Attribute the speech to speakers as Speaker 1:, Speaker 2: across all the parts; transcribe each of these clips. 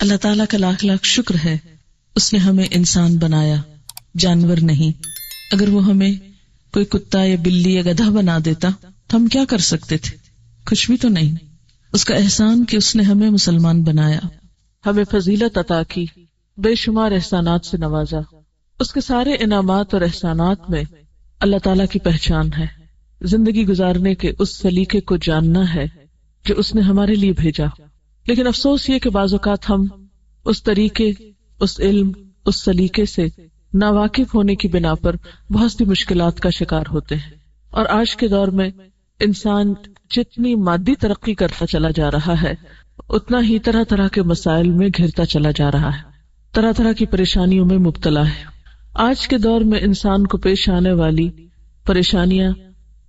Speaker 1: اللہ تعالیٰ کا لاکھ لاکھ شکر ہے، اس نے ہمیں انسان بنایا، جانور نہیں۔ اگر وہ ہمیں کوئی کتا یا بلی یا گدھا بنا دیتا تو ہم کیا کر سکتے تھے؟ کچھ بھی تو نہیں۔ اس کا احسان کہ اس نے ہمیں مسلمان بنایا،
Speaker 2: ہمیں فضیلت عطا کی، بے شمار احسانات سے نوازا۔ اس کے سارے انعامات اور احسانات میں اللہ تعالیٰ کی پہچان ہے، زندگی گزارنے کے اس سلیقے کو جاننا ہے جو اس نے ہمارے لیے بھیجا۔ لیکن افسوس یہ کہ بعض اوقات ہم اس طریقے، اس علم، اس سلیقے سے ناواقف ہونے کی بنا پر بہت سی مشکلات کا شکار ہوتے ہیں۔ اور آج کے دور میں انسان جتنی مادی ترقی کرتا چلا جا رہا ہے، اتنا ہی طرح طرح کے مسائل میں گھرتا چلا جا رہا ہے، طرح طرح کی پریشانیوں میں مبتلا ہے۔ آج کے دور میں انسان کو پیش آنے والی پریشانیاں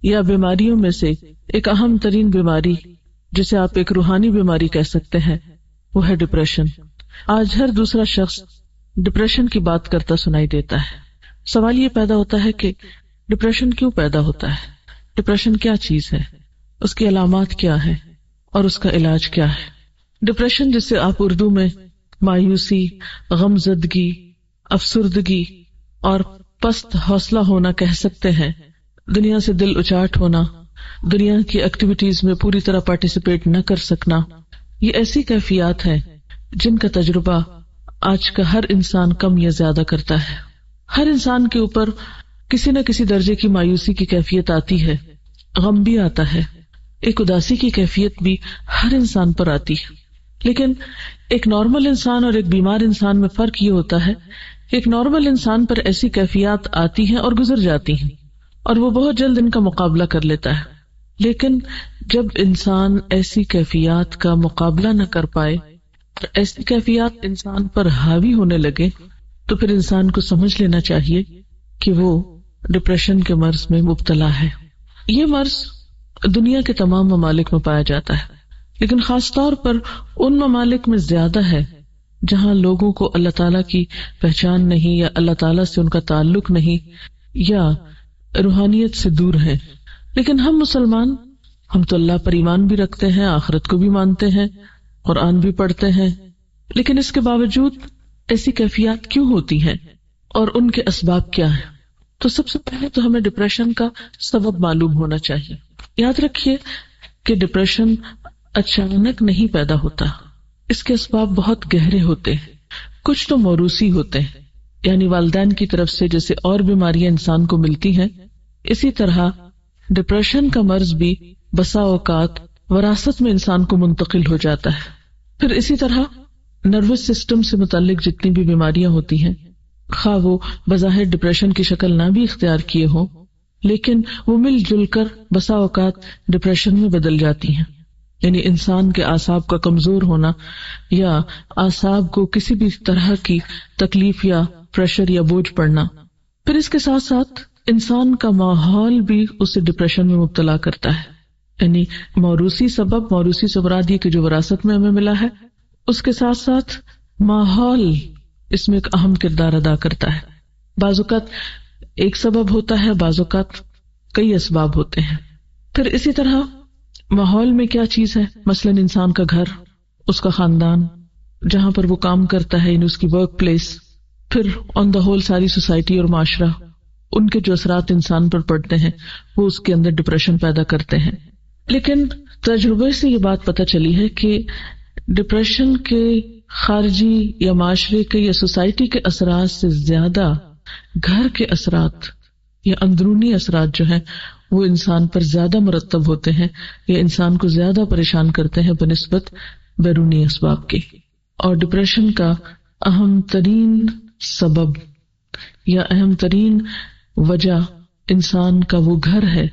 Speaker 2: یا بیماریوں میں سے ایک اہم ترین بیماری، جسے آپ ایک روحانی بیماری کہہ سکتے ہیں، وہ ہے ڈپریشن۔ آج ہر دوسرا شخص ڈپریشن کی بات کرتا سنائی دیتا ہے۔ سوال یہ پیدا ہوتا ہے کہ ڈپریشن کیوں پیدا ہوتا ہے؟ ڈپریشن کیا چیز ہے؟ اس کی علامات کیا ہے اور اس کا علاج کیا ہے؟ ڈپریشن، جسے آپ اردو میں مایوسی، غمزدگی، افسردگی اور پست حوصلہ ہونا کہہ سکتے ہیں، دنیا سے دل اچاٹ ہونا، دنیا کی ایکٹیویٹیز میں پوری طرح پارٹیسپیٹ نہ کر سکنا، یہ ایسی کیفیات ہیں جن کا تجربہ آج کا ہر انسان کم یا زیادہ کرتا ہے۔ ہر انسان کے اوپر کسی نہ کسی درجے کی مایوسی کی کیفیت آتی ہے، غم بھی آتا ہے، ایک اداسی کی کیفیت بھی ہر انسان پر آتی ہے۔ لیکن ایک نارمل انسان اور ایک بیمار انسان میں فرق یہ ہوتا ہے کہ ایک نارمل انسان پر ایسی کیفیات آتی ہیں اور گزر جاتی ہیں اور وہ بہت جلد ان کا مقابلہ کر لیتا ہے۔ لیکن جب انسان ایسی کیفیات کا مقابلہ نہ کر پائے اور ایسی کیفیات انسان پر حاوی ہونے لگے تو پھر انسان کو سمجھ لینا چاہیے کہ وہ ڈپریشن کے مرض میں مبتلا ہے۔ یہ مرض دنیا کے تمام ممالک میں پایا جاتا ہے، لیکن خاص طور پر ان ممالک میں زیادہ ہے جہاں لوگوں کو اللہ تعالیٰ کی پہچان نہیں، یا اللہ تعالیٰ سے ان کا تعلق نہیں، یا روحانیت سے دور ہے۔ لیکن ہم مسلمان، ہم تو اللہ پر ایمان بھی رکھتے ہیں، آخرت کو بھی مانتے ہیں، قرآن بھی پڑھتے ہیں، لیکن اس کے باوجود ایسی کیفیات کیوں ہوتی ہیں اور ان کے اسباب کیا ہیں؟ تو سب سے پہلے تو ہمیں ڈپریشن کا سبب معلوم ہونا چاہیے۔ یاد رکھیے کہ ڈپریشن اچانک نہیں پیدا ہوتا، اس کے اسباب بہت گہرے ہوتے ہیں۔ کچھ تو موروثی ہوتے ہیں، یعنی والدین کی طرف سے جیسے اور بیماریاں انسان کو ملتی ہیں، اسی طرح ڈپریشن کا مرض بھی بسا اوقات وراثت میں انسان کو منتقل ہو جاتا ہے۔ پھر اسی طرح نروس سسٹم سے متعلق جتنی بھی بیماریاں ہوتی ہیں، خواہ وہ بظاہر ڈپریشن کی شکل نہ بھی اختیار کیے ہوں، لیکن وہ مل جل کر بسا اوقات ڈپریشن میں بدل جاتی ہیں۔ یعنی انسان کے اعصاب کا کمزور ہونا، یا اعصاب کو کسی بھی طرح کی تکلیف یا پریشر یا بوجھ پڑنا۔ پھر اس کے ساتھ ساتھ انسان کا ماحول بھی اسے ڈپریشن میں مبتلا کرتا ہے۔ یعنی موروثی سبب، موروثی سے مراد یہ کہ جو وراثت میں ہمیں ملا ہے، اس کے ساتھ ساتھ ماحول اس میں ایک اہم کردار ادا کرتا ہے۔ بعض اوقات ایک سبب ہوتا ہے، بعض اوقات کئی اسباب ہوتے ہیں۔ پھر اسی طرح ماحول میں کیا چیز ہے، مثلا انسان کا گھر، اس کا خاندان، جہاں پر وہ کام کرتا ہے، یعنی اس کی ورک پلیس، پھر آن دا ہول ساری سوسائٹی اور معاشرہ، ان کے جو اثرات انسان پر پڑتے ہیں وہ اس کے اندر ڈپریشن پیدا کرتے ہیں۔ لیکن تجربے سے یہ بات پتہ چلی ہے کہ ڈپریشن کے خارجی یا معاشرے کے یا سوسائٹی کے اثرات سے زیادہ گھر کے اثرات یا اندرونی اثرات جو ہیں وہ انسان پر زیادہ مرتب ہوتے ہیں، یا انسان کو زیادہ پریشان کرتے ہیں بنسبت بیرونی اسباب کے۔ اور ڈپریشن کا اہم ترین سبب یا اہم ترین وجہ انسان کا وہ گھر ہے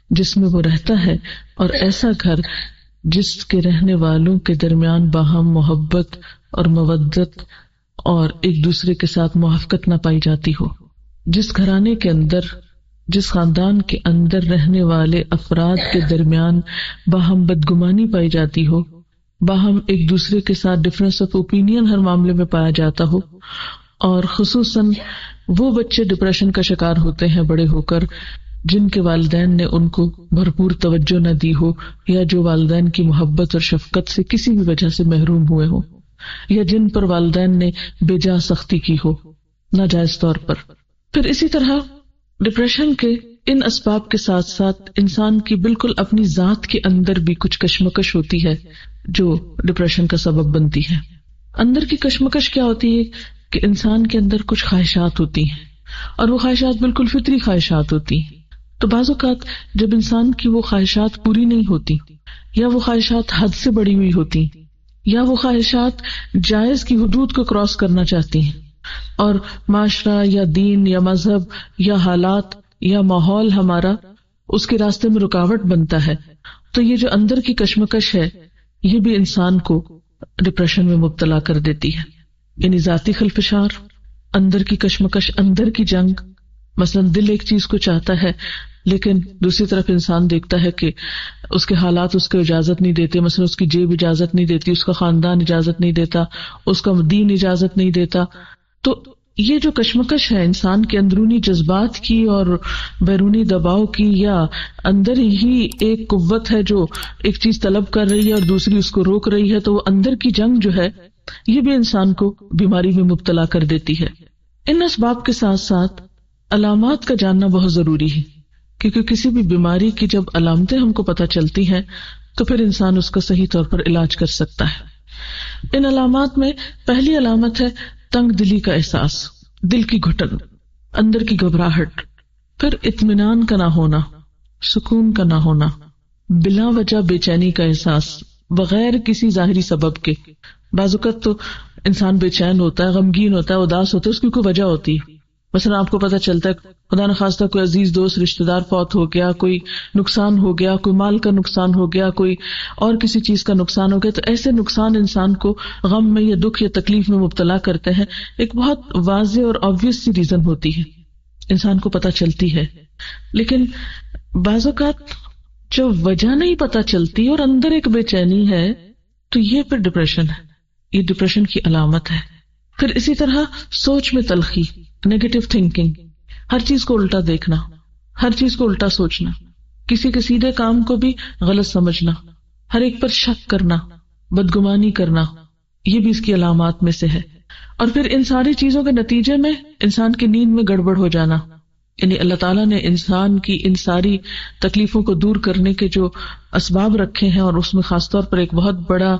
Speaker 2: جس میں وہ رہتا ہے، اور ایسا گھر جس کے رہنے والوں کے درمیان باہم محبت اور مودت اور ایک دوسرے کے ساتھ موافقت نہ پائی جاتی ہو۔ جس گھرانے کے اندر، جس خاندان کے اندر رہنے والے افراد کے درمیان باہم بدگمانی پائی جاتی ہو، باہم ایک دوسرے کے ساتھ ڈفرینس آف اوپینین ہر معاملے میں پایا جاتا ہو، اور خصوصاً وہ بچے ڈپریشن کا شکار ہوتے ہیں بڑے ہو کر جن کے والدین نے ان کو بھرپور توجہ نہ دی ہو، یا جو والدین کی محبت اور شفقت سے کسی بھی وجہ سے محروم ہوئے ہو۔ یا جن پر والدین نے بے جا سختی کی ہو ناجائز طور پر. پھر اسی طرح ڈپریشن کے ان اسباب کے ساتھ ساتھ انسان کی بالکل اپنی ذات کے اندر بھی کچھ کشمکش ہوتی ہے جو ڈپریشن کا سبب بنتی ہے. اندر کی کشمکش کیا ہوتی ہے کہ انسان کے اندر کچھ خواہشات ہوتی ہیں اور وہ خواہشات بالکل فطری خواہشات ہوتی ہیں. تو بعض اوقات جب انسان کی وہ خواہشات پوری نہیں ہوتی یا وہ خواہشات حد سے بڑی ہوئی ہوتی یا وہ خواہشات جائز کی حدود کو کراس کرنا چاہتی ہیں اور معاشرہ یا دین یا مذہب یا حالات یا ماحول ہمارا اس کے راستے میں رکاوٹ بنتا ہے، تو یہ جو اندر کی کشمکش ہے یہ بھی انسان کو ڈپریشن میں مبتلا کر دیتی ہے. یعنی ذاتی خلفشار، اندر کی کشمکش، اندر کی جنگ. مثلا دل ایک چیز کو چاہتا ہے لیکن دوسری طرف انسان دیکھتا ہے کہ اس کے حالات اس کو اجازت نہیں دیتے، مثلا اس کی جیب اجازت نہیں دیتی، اس کا خاندان اجازت نہیں دیتا، اس کا دین اجازت نہیں دیتا. تو یہ جو کشمکش ہے انسان کے اندرونی جذبات کی اور بیرونی دباؤ کی، یا اندر ہی ایک قوت ہے جو ایک چیز طلب کر رہی ہے اور دوسری اس کو روک رہی ہے، تو وہ اندر کی جنگ جو ہے یہ بھی انسان کو بیماری میں مبتلا کر دیتی ہے. ان اسباب کے ساتھ ساتھ علامات کا جاننا بہت ضروری ہے، کیونکہ کسی بھی بیماری کی جب علامتیں ہم کو پتہ چلتی ہیں تو پھر انسان اس کا صحیح طور پر علاج کر سکتا ہے. ان علامات میں پہلی علامت ہے تنگ دلی کا احساس، دل کی گھٹن، اندر کی گھبراہٹ، پھر اطمینان کا نہ ہونا، سکون کا نہ ہونا، بلا وجہ بے چینی کا احساس بغیر کسی ظاہری سبب کے. بعض اوقات تو انسان بے چین ہوتا ہے، غمگین ہوتا ہے، اداس ہوتا ہے، اس کی کوئی وجہ ہوتی ہے. مثلا آپ کو پتہ چلتا ہے خدا نخواستہ کوئی عزیز دوست رشتہ دار فوت ہو گیا، کوئی نقصان ہو گیا، کوئی مال کا نقصان ہو گیا، کوئی اور کسی چیز کا نقصان ہو گیا، تو ایسے نقصان انسان کو غم میں یا دکھ یا تکلیف میں مبتلا کرتے ہیں. ایک بہت واضح اور آبویس سی ریزن ہوتی ہے، انسان کو پتہ چلتی ہے. لیکن بعض اوقات جب وجہ نہیں پتہ چلتی اور اندر ایک بے چینی ہے تو یہ پھر ڈپریشن ہے، یہ ڈپریشن کی علامت ہے. پھر اسی طرح سوچ میں تلخی، نیگیٹو تھنکنگ، ہر چیز کو الٹا دیکھنا، ہر چیز کو الٹا سوچنا، کسی کے سیدھے کام کو بھی غلط سمجھنا، ہر ایک پر شک کرنا، بدگمانی کرنا، یہ بھی اس کی علامات میں سے ہے. اور پھر ان ساری چیزوں کے نتیجے میں انسان کی نیند میں گڑبڑ ہو جانا. یعنی اللہ تعالیٰ نے انسان کی ان ساری تکلیفوں کو دور کرنے کے جو اسباب رکھے ہیں، اور اس میں خاص طور پر ایک بہت بڑا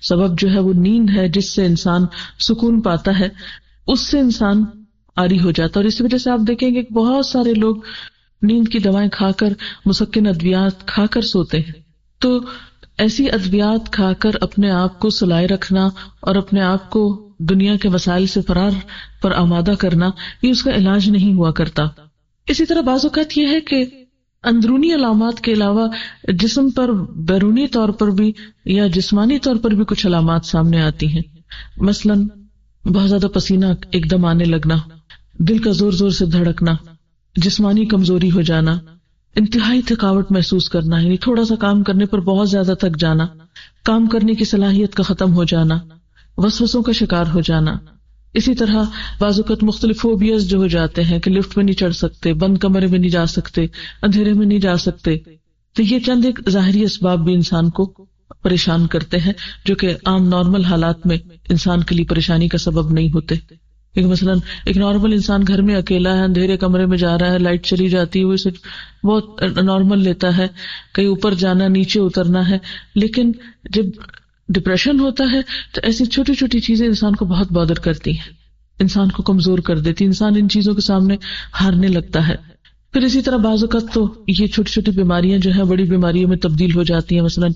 Speaker 2: سبب جو ہے وہ نیند ہے، جس سے انسان سکون پاتا ہے، اس سے انسان عاری ہو جاتا ہے. اور اس وجہ سے آپ دیکھیں گے کہ بہت سارے لوگ نیند کی دوائیں کھا کر، مسکن ادویات کھا کر سوتے ہیں. تو ایسی ادویات کھا کر اپنے آپ کو سلائے رکھنا اور اپنے آپ کو دنیا کے وسائل سے فرار پر آمادہ کرنا، یہ اس کا علاج نہیں ہوا کرتا. اسی طرح بعض اوقات یہ ہے کہ اندرونی علامات کے علاوہ جسم پر بیرونی طور پر بھی یا جسمانی طور پر بھی کچھ علامات سامنے آتی ہیں. مثلاً بہت زیادہ پسینہ ایک دم آنے لگنا، دل کا زور زور سے دھڑکنا، جسمانی کمزوری ہو جانا، انتہائی تھکاوٹ محسوس کرنا، یعنی تھوڑا سا کام کرنے پر بہت زیادہ تھک جانا، کام کرنے کی صلاحیت کا ختم ہو جانا، وسوسوں کا شکار ہو جانا. اسی طرح بعض اوقات مختلف فوبیاز جو ہو جاتے ہیں کہ لفٹ میں نہیں چڑھ سکتے، بند کمرے میں نہیں جا سکتے، اندھیرے میں نہیں جا سکتے. تو یہ چند ایک ظاہری اسباب بھی انسان کو پریشان کرتے ہیں، جو کہ عام نارمل حالات میں انسان کے لیے پریشانی کا سبب نہیں ہوتے. مثلا ایک نارمل انسان گھر میں اکیلا ہے، اندھیرے کمرے میں جا رہا ہے، لائٹ چلی جاتی ہے، وہ اسے بہت نارمل لیتا ہے، کہیں اوپر جانا، نیچے اترنا ہے. لیکن جب ڈپریشن ہوتا ہے تو ایسی چھوٹی چھوٹی چیزیں انسان کو بہت بادر کرتی ہیں، انسان کو کمزور کر دیتی، انسان ان چیزوں کے سامنے ہارنے لگتا ہے. پھر اسی طرح بعض اوقات تو یہ چھوٹی چھوٹی بیماریاں جو ہیں بڑی بیماریوں میں تبدیل ہو جاتی ہیں. مثلا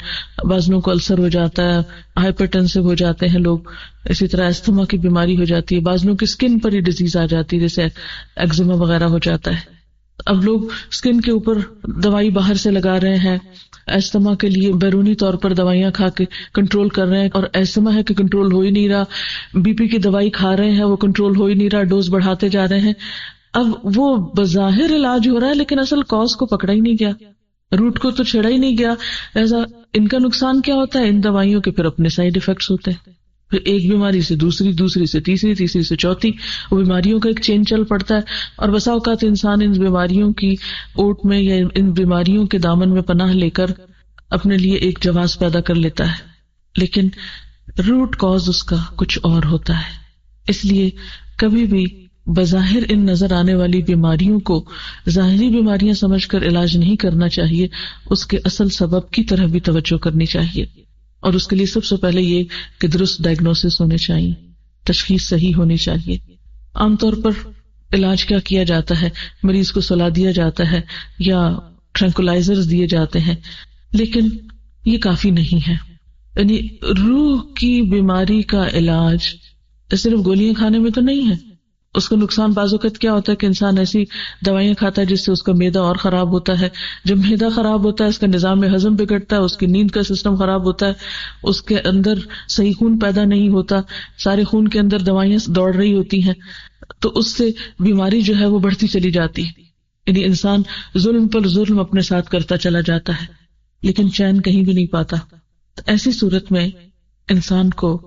Speaker 2: بعض لوگوں کو السر ہو جاتا ہے، ہائپر ٹینسو ہو جاتے ہیں لوگ. اسی طرح استھما کی بیماری ہو جاتی ہے، بعض لوگوں کی اسکن پر ہی ڈیزیز آ جاتی ہے، جیسے ایگزیما وغیرہ ہو جاتا ہے. اب لوگ اسکن کے اوپر دوائی باہر سے لگا رہے ہیں، ایستما کے لیے بیرونی طور پر دوائیاں کھا کے کنٹرول کر رہے ہیں، اور ایستما ہے کہ کنٹرول ہو ہی نہیں رہا. بی پی کی دوائی کھا رہے ہیں، وہ کنٹرول ہو ہی نہیں رہا، ڈوز بڑھاتے جا رہے ہیں. اب وہ بظاہر علاج ہو رہا ہے لیکن اصل کاز کو پکڑا ہی نہیں گیا، روٹ کو تو چھڑا ہی نہیں گیا. ایسا ان کا نقصان کیا ہوتا ہے؟ ان دوائیوں کے پھر اپنے سائیڈ ایفیکٹس ہوتے ہیں. پھر ایک بیماری سے دوسری، دوسری سے تیسری، تیسری سے چوتھی، وہ بیماریوں کا ایک چین چل پڑتا ہے. اور بسا اوقات انسان ان بیماریوں کی اوٹ میں یا ان بیماریوں کے دامن میں پناہ لے کر اپنے لیے ایک جواز پیدا کر لیتا ہے. لیکن روٹ کاز اس کا کچھ اور ہوتا ہے. اس لیے کبھی بھی بظاہر ان نظر آنے والی بیماریوں کو ظاہری بیماریاں سمجھ کر علاج نہیں کرنا چاہیے، اس کے اصل سبب کی طرف بھی توجہ کرنی چاہیے. اور اس کے لیے سب سے پہلے یہ کہ درست ڈائگنوسس ہونے چاہیے، تشخیص صحیح ہونی چاہیے. عام طور پر علاج کیا کیا جاتا ہے؟ مریض کو سلا دیا جاتا ہے یا ٹرینکولائزرز دیے جاتے ہیں، لیکن یہ کافی نہیں ہے. یعنی روح کی بیماری کا علاج صرف گولیاں کھانے میں تو نہیں ہے. اس کا نقصان بعض اوقات کیا ہوتا ہے کہ انسان ایسی دوائیاں کھاتا ہے جس سے اس کا معدہ اور خراب ہوتا ہے. جب معدہ خراب ہوتا ہے اس کا نظام ہضم بگڑتا ہے، اس کی نیند کا سسٹم خراب ہوتا ہے، اس کے اندر صحیح خون پیدا نہیں ہوتا، سارے خون کے اندر دوائیاں دوڑ رہی ہوتی ہیں، تو اس سے بیماری جو ہے وہ بڑھتی چلی جاتی ہے. یعنی انسان ظلم پر ظلم اپنے ساتھ کرتا چلا جاتا ہے لیکن چین کہیں بھی نہیں پاتا. تو ایسی صورت میں انسان کو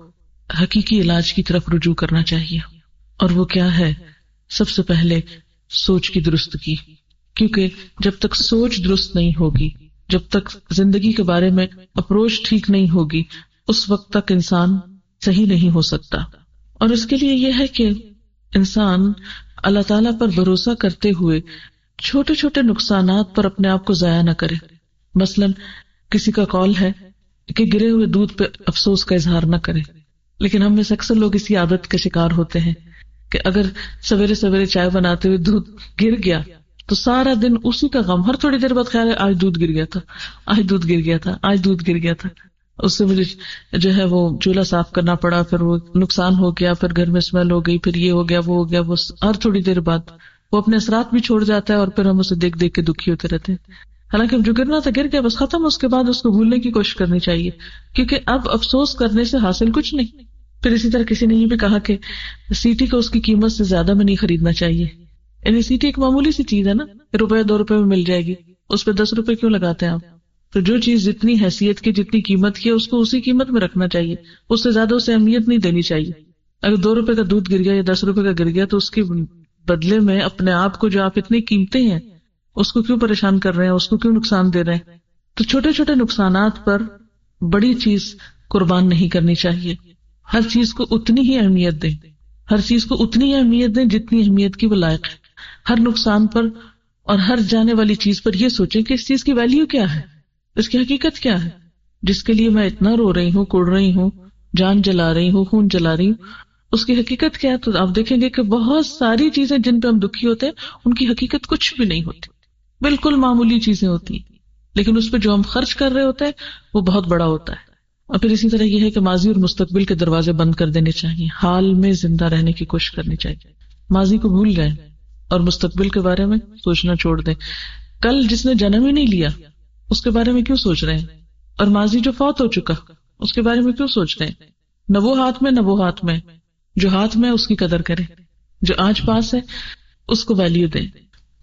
Speaker 2: حقیقی علاج کی طرف رجوع کرنا چاہیے. اور وہ کیا ہے؟ سب سے پہلے سوچ کی درستگی. کیونکہ جب تک سوچ درست نہیں ہوگی، جب تک زندگی کے بارے میں اپروچ ٹھیک نہیں ہوگی، اس وقت تک انسان صحیح نہیں ہو سکتا. اور اس کے لیے یہ ہے کہ انسان اللہ تعالیٰ پر بھروسہ کرتے ہوئے چھوٹے چھوٹے نقصانات پر اپنے آپ کو ضائع نہ کرے. مثلاً کسی کا کال ہے کہ گرے ہوئے دودھ پہ افسوس کا اظہار نہ کرے، لیکن ہم میں سے اکثر لوگ اسی عادت کا شکار ہوتے ہیں کہ اگر سویرے سویرے چائے بناتے ہوئے دودھ گر گیا تو سارا دن اسی کا غم، ہر تھوڑی دیر بعد خیال ہے آج دودھ گر گیا تھا، آج دودھ گر گیا تھا، آج دودھ گر گیا تھا، اس سے مجھے جو ہے وہ چولہا صاف کرنا پڑا، پھر وہ نقصان ہو گیا، پھر گھر میں اسمیل ہو گئی، پھر یہ ہو گیا، وہ ہو گیا. وہ ہر تھوڑی دیر بعد وہ اپنے اثرات بھی چھوڑ جاتا ہے اور پھر ہم اسے دیکھ دیکھ کے دکھی ہوتے رہتے ہیں. حالانکہ جو گرنا تھا گر گیا، بس ختم. اس کے بعد اس کو بھولنے کی کوشش کرنی چاہیے، کیونکہ اب افسوس کرنے سے حاصل کچھ نہیں. پھر اسی طرح کسی نے یہ بھی کہا کہ سیٹی کو اس کی قیمت سے زیادہ میں نہیں خریدنا چاہیے. یعنی سیٹی ایک معمولی سی چیز ہے نا، روپے 2 روپے میں مل جائے گی، اس پہ 10 روپے کیوں لگاتے ہیں آپ؟ تو جو چیز جتنی حیثیت کی، جتنی قیمت کی ہے، اس کو اسی قیمت میں رکھنا چاہیے، اس سے زیادہ اسے اہمیت نہیں دینی چاہیے. اگر 2 روپے کا دودھ گر گیا یا 10 روپے کا گر گیا تو اس کے بدلے میں اپنے آپ کو جو آپ اتنی قیمتی ہیں اس کو کیوں پریشان کر رہے ہیں، اس کو کیوں نقصان دے رہے ہیں؟ تو چھوٹے چھوٹے نقصانات پر بڑی چیز قربان نہیں کرنی چاہیے. ہر چیز کو اتنی ہی اہمیت دیں، ہر چیز کو اتنی اہمیت دیں جتنی اہمیت کی وہ لائق ہے. ہر نقصان پر اور ہر جانے والی چیز پر یہ سوچیں کہ اس چیز کی ویلیو کیا ہے، اس کی حقیقت کیا ہے، جس کے لیے میں اتنا رو رہی ہوں، کوڑ رہی ہوں، جان جلا رہی ہوں، خون جلا رہی ہوں، اس کی حقیقت کیا ہے. تو آپ دیکھیں گے کہ بہت ساری چیزیں جن پہ ہم دکھی ہوتے ہیں ان کی حقیقت کچھ بھی نہیں ہوتی، بالکل معمولی چیزیں ہوتی ہیں، لیکن اس پہ جو ہم خرچ کر رہے ہوتے ہیں وہ بہت بڑا ہوتا ہے. اور پھر اسی طرح یہ ہے کہ ماضی اور مستقبل کے دروازے بند کر دینے چاہیے، حال میں زندہ رہنے کی کوشش کرنی چاہیے. ماضی کو بھول جائیں اور مستقبل کے بارے میں سوچنا چھوڑ دیں. کل جس نے جنم ہی نہیں لیا اس کے بارے میں کیوں سوچ رہے ہیں، اور ماضی جو فوت ہو چکا اس کے بارے میں کیوں سوچ رہے ہیں؟ نہ وہ ہاتھ میں نہ وہ ہاتھ میں، جو ہاتھ میں اس کی قدر کریں، جو آج پاس ہے اس کو ویلیو دیں.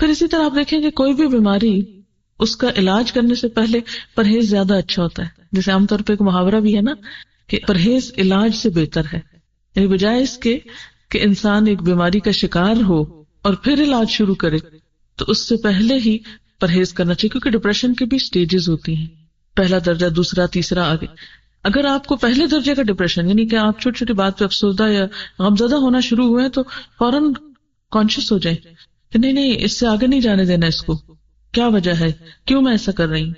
Speaker 2: پھر اسی طرح آپ دیکھیں کہ کوئی بھی بیماری اس کا علاج کرنے سے پہلے پرہیز زیادہ اچھا ہوتا ہے. جیسے عام طور پہ ایک محاورہ بھی ہے نا کہ پرہیز علاج سے بہتر ہے. یعنی بجائے اس کے کہ انسان ایک بیماری کا شکار ہو اور پھر علاج شروع کرے، تو اس سے پہلے ہی پرہیز کرنا چاہیے. کیونکہ ڈپریشن کی بھی سٹیجز ہوتی ہیں، پہلا درجہ، دوسرا، تیسرا، آگے. اگر آپ کو پہلے درجے کا ڈپریشن، یعنی کہ آپ چھوٹی چھوٹی بات پہ افسردہ یا غمزدہ ہونا شروع ہوئے تو فوراً کانشیس ہو جائیں کہ نہیں اس سے آگے نہیں جانے دینا، اس کو کیا وجہ ہے، کیوں میں ایسا کر رہی ہوں.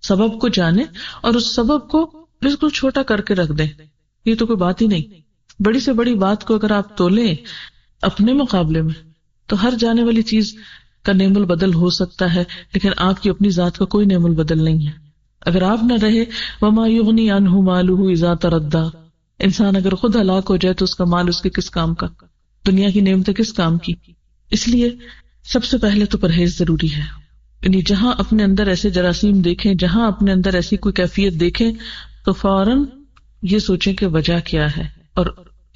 Speaker 2: سبب کو جانیں اور اس سبب کو بالکل چھوٹا کر کے رکھ دیں. یہ تو کوئی بات ہی نہیں. بڑی سے بڑی بات کو اگر آپ تولیں اپنے مقابلے میں تو ہر جانے والی چیز کا نعم البدل ہو سکتا ہے، لیکن آپ کی اپنی ذات کا کوئی نعم البدل نہیں ہے. اگر آپ نہ رہے وما یغنی عنہ مالہ اذا تردی، انسان اگر خود ہلاک ہو جائے تو اس کا مال اس کے کس کام کا، دنیا کی نعمتیں کس کام کی. اس لیے سب سے پہلے تو پرہیز ضروری ہے. یعنی جہاں اپنے اندر ایسے جراثیم دیکھیں، جہاں اپنے اندر ایسی کوئی کیفیت دیکھیں تو فوراً یہ سوچیں کہ وجہ کیا ہے اور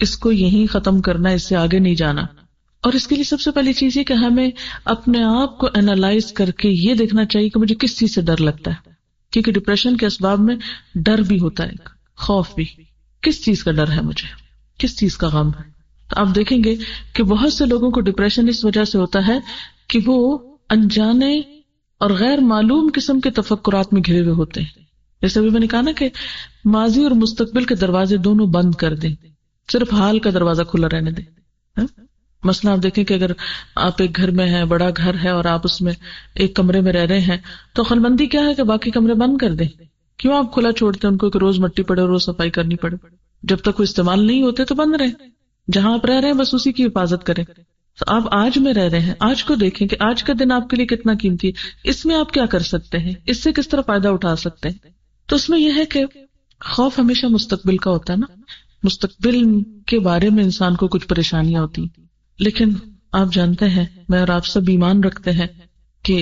Speaker 2: اس کو یہیں ختم کرنا، اس سے آگے نہیں جانا. اور اس کے لیے سب سے پہلی چیز یہ کہ ہمیں اپنے آپ کو اینالائز کر کے یہ دیکھنا چاہیے کہ مجھے کس چیز سے ڈر لگتا ہے. کیونکہ ڈپریشن کے اسباب میں ڈر بھی ہوتا ہے، خوف بھی. کس چیز کا ڈر ہے مجھے، کس چیز کا غم ہے. تو آپ دیکھیں گے کہ بہت سے لوگوں کو ڈپریشن اس وجہ سے ہوتا ہے کہ وہ انجانے اور غیر معلوم قسم کے تفکرات میں گھرے ہوئے ہوتے ہیں. جیسے ابھی میں نے کہا نا کہ ماضی اور مستقبل کے دروازے دونوں بند کر دیں، صرف حال کا دروازہ کھلا رہنے دیں. مثلا آپ دیکھیں کہ اگر آپ ایک گھر میں ہیں، بڑا گھر ہے اور آپ اس میں ایک کمرے میں رہ رہے ہیں، تو عقل مندی کیا ہے کہ باقی کمرے بند کر دیں. کیوں آپ کھلا چھوڑتے ہیں ان کو کہ روز مٹی پڑے، روز صفائی کرنی پڑے؟ جب تک وہ استعمال نہیں ہوتے تو بند رہیں. جہاں آپ رہ رہے ہیں بس اسی کی حفاظت کریں. تو آپ آج میں رہ رہے ہیں، آج کو دیکھیں کہ آج کا دن آپ کے لیے کتنا قیمتی ہے، اس میں آپ کیا کر سکتے ہیں، اس سے کس طرح فائدہ اٹھا سکتے ہیں. تو اس میں یہ ہے کہ خوف ہمیشہ مستقبل کا ہوتا ہے نا، مستقبل کے بارے میں انسان کو کچھ پریشانیاں ہوتی. لیکن آپ جانتے ہیں، میں اور آپ سب ایمان رکھتے ہیں کہ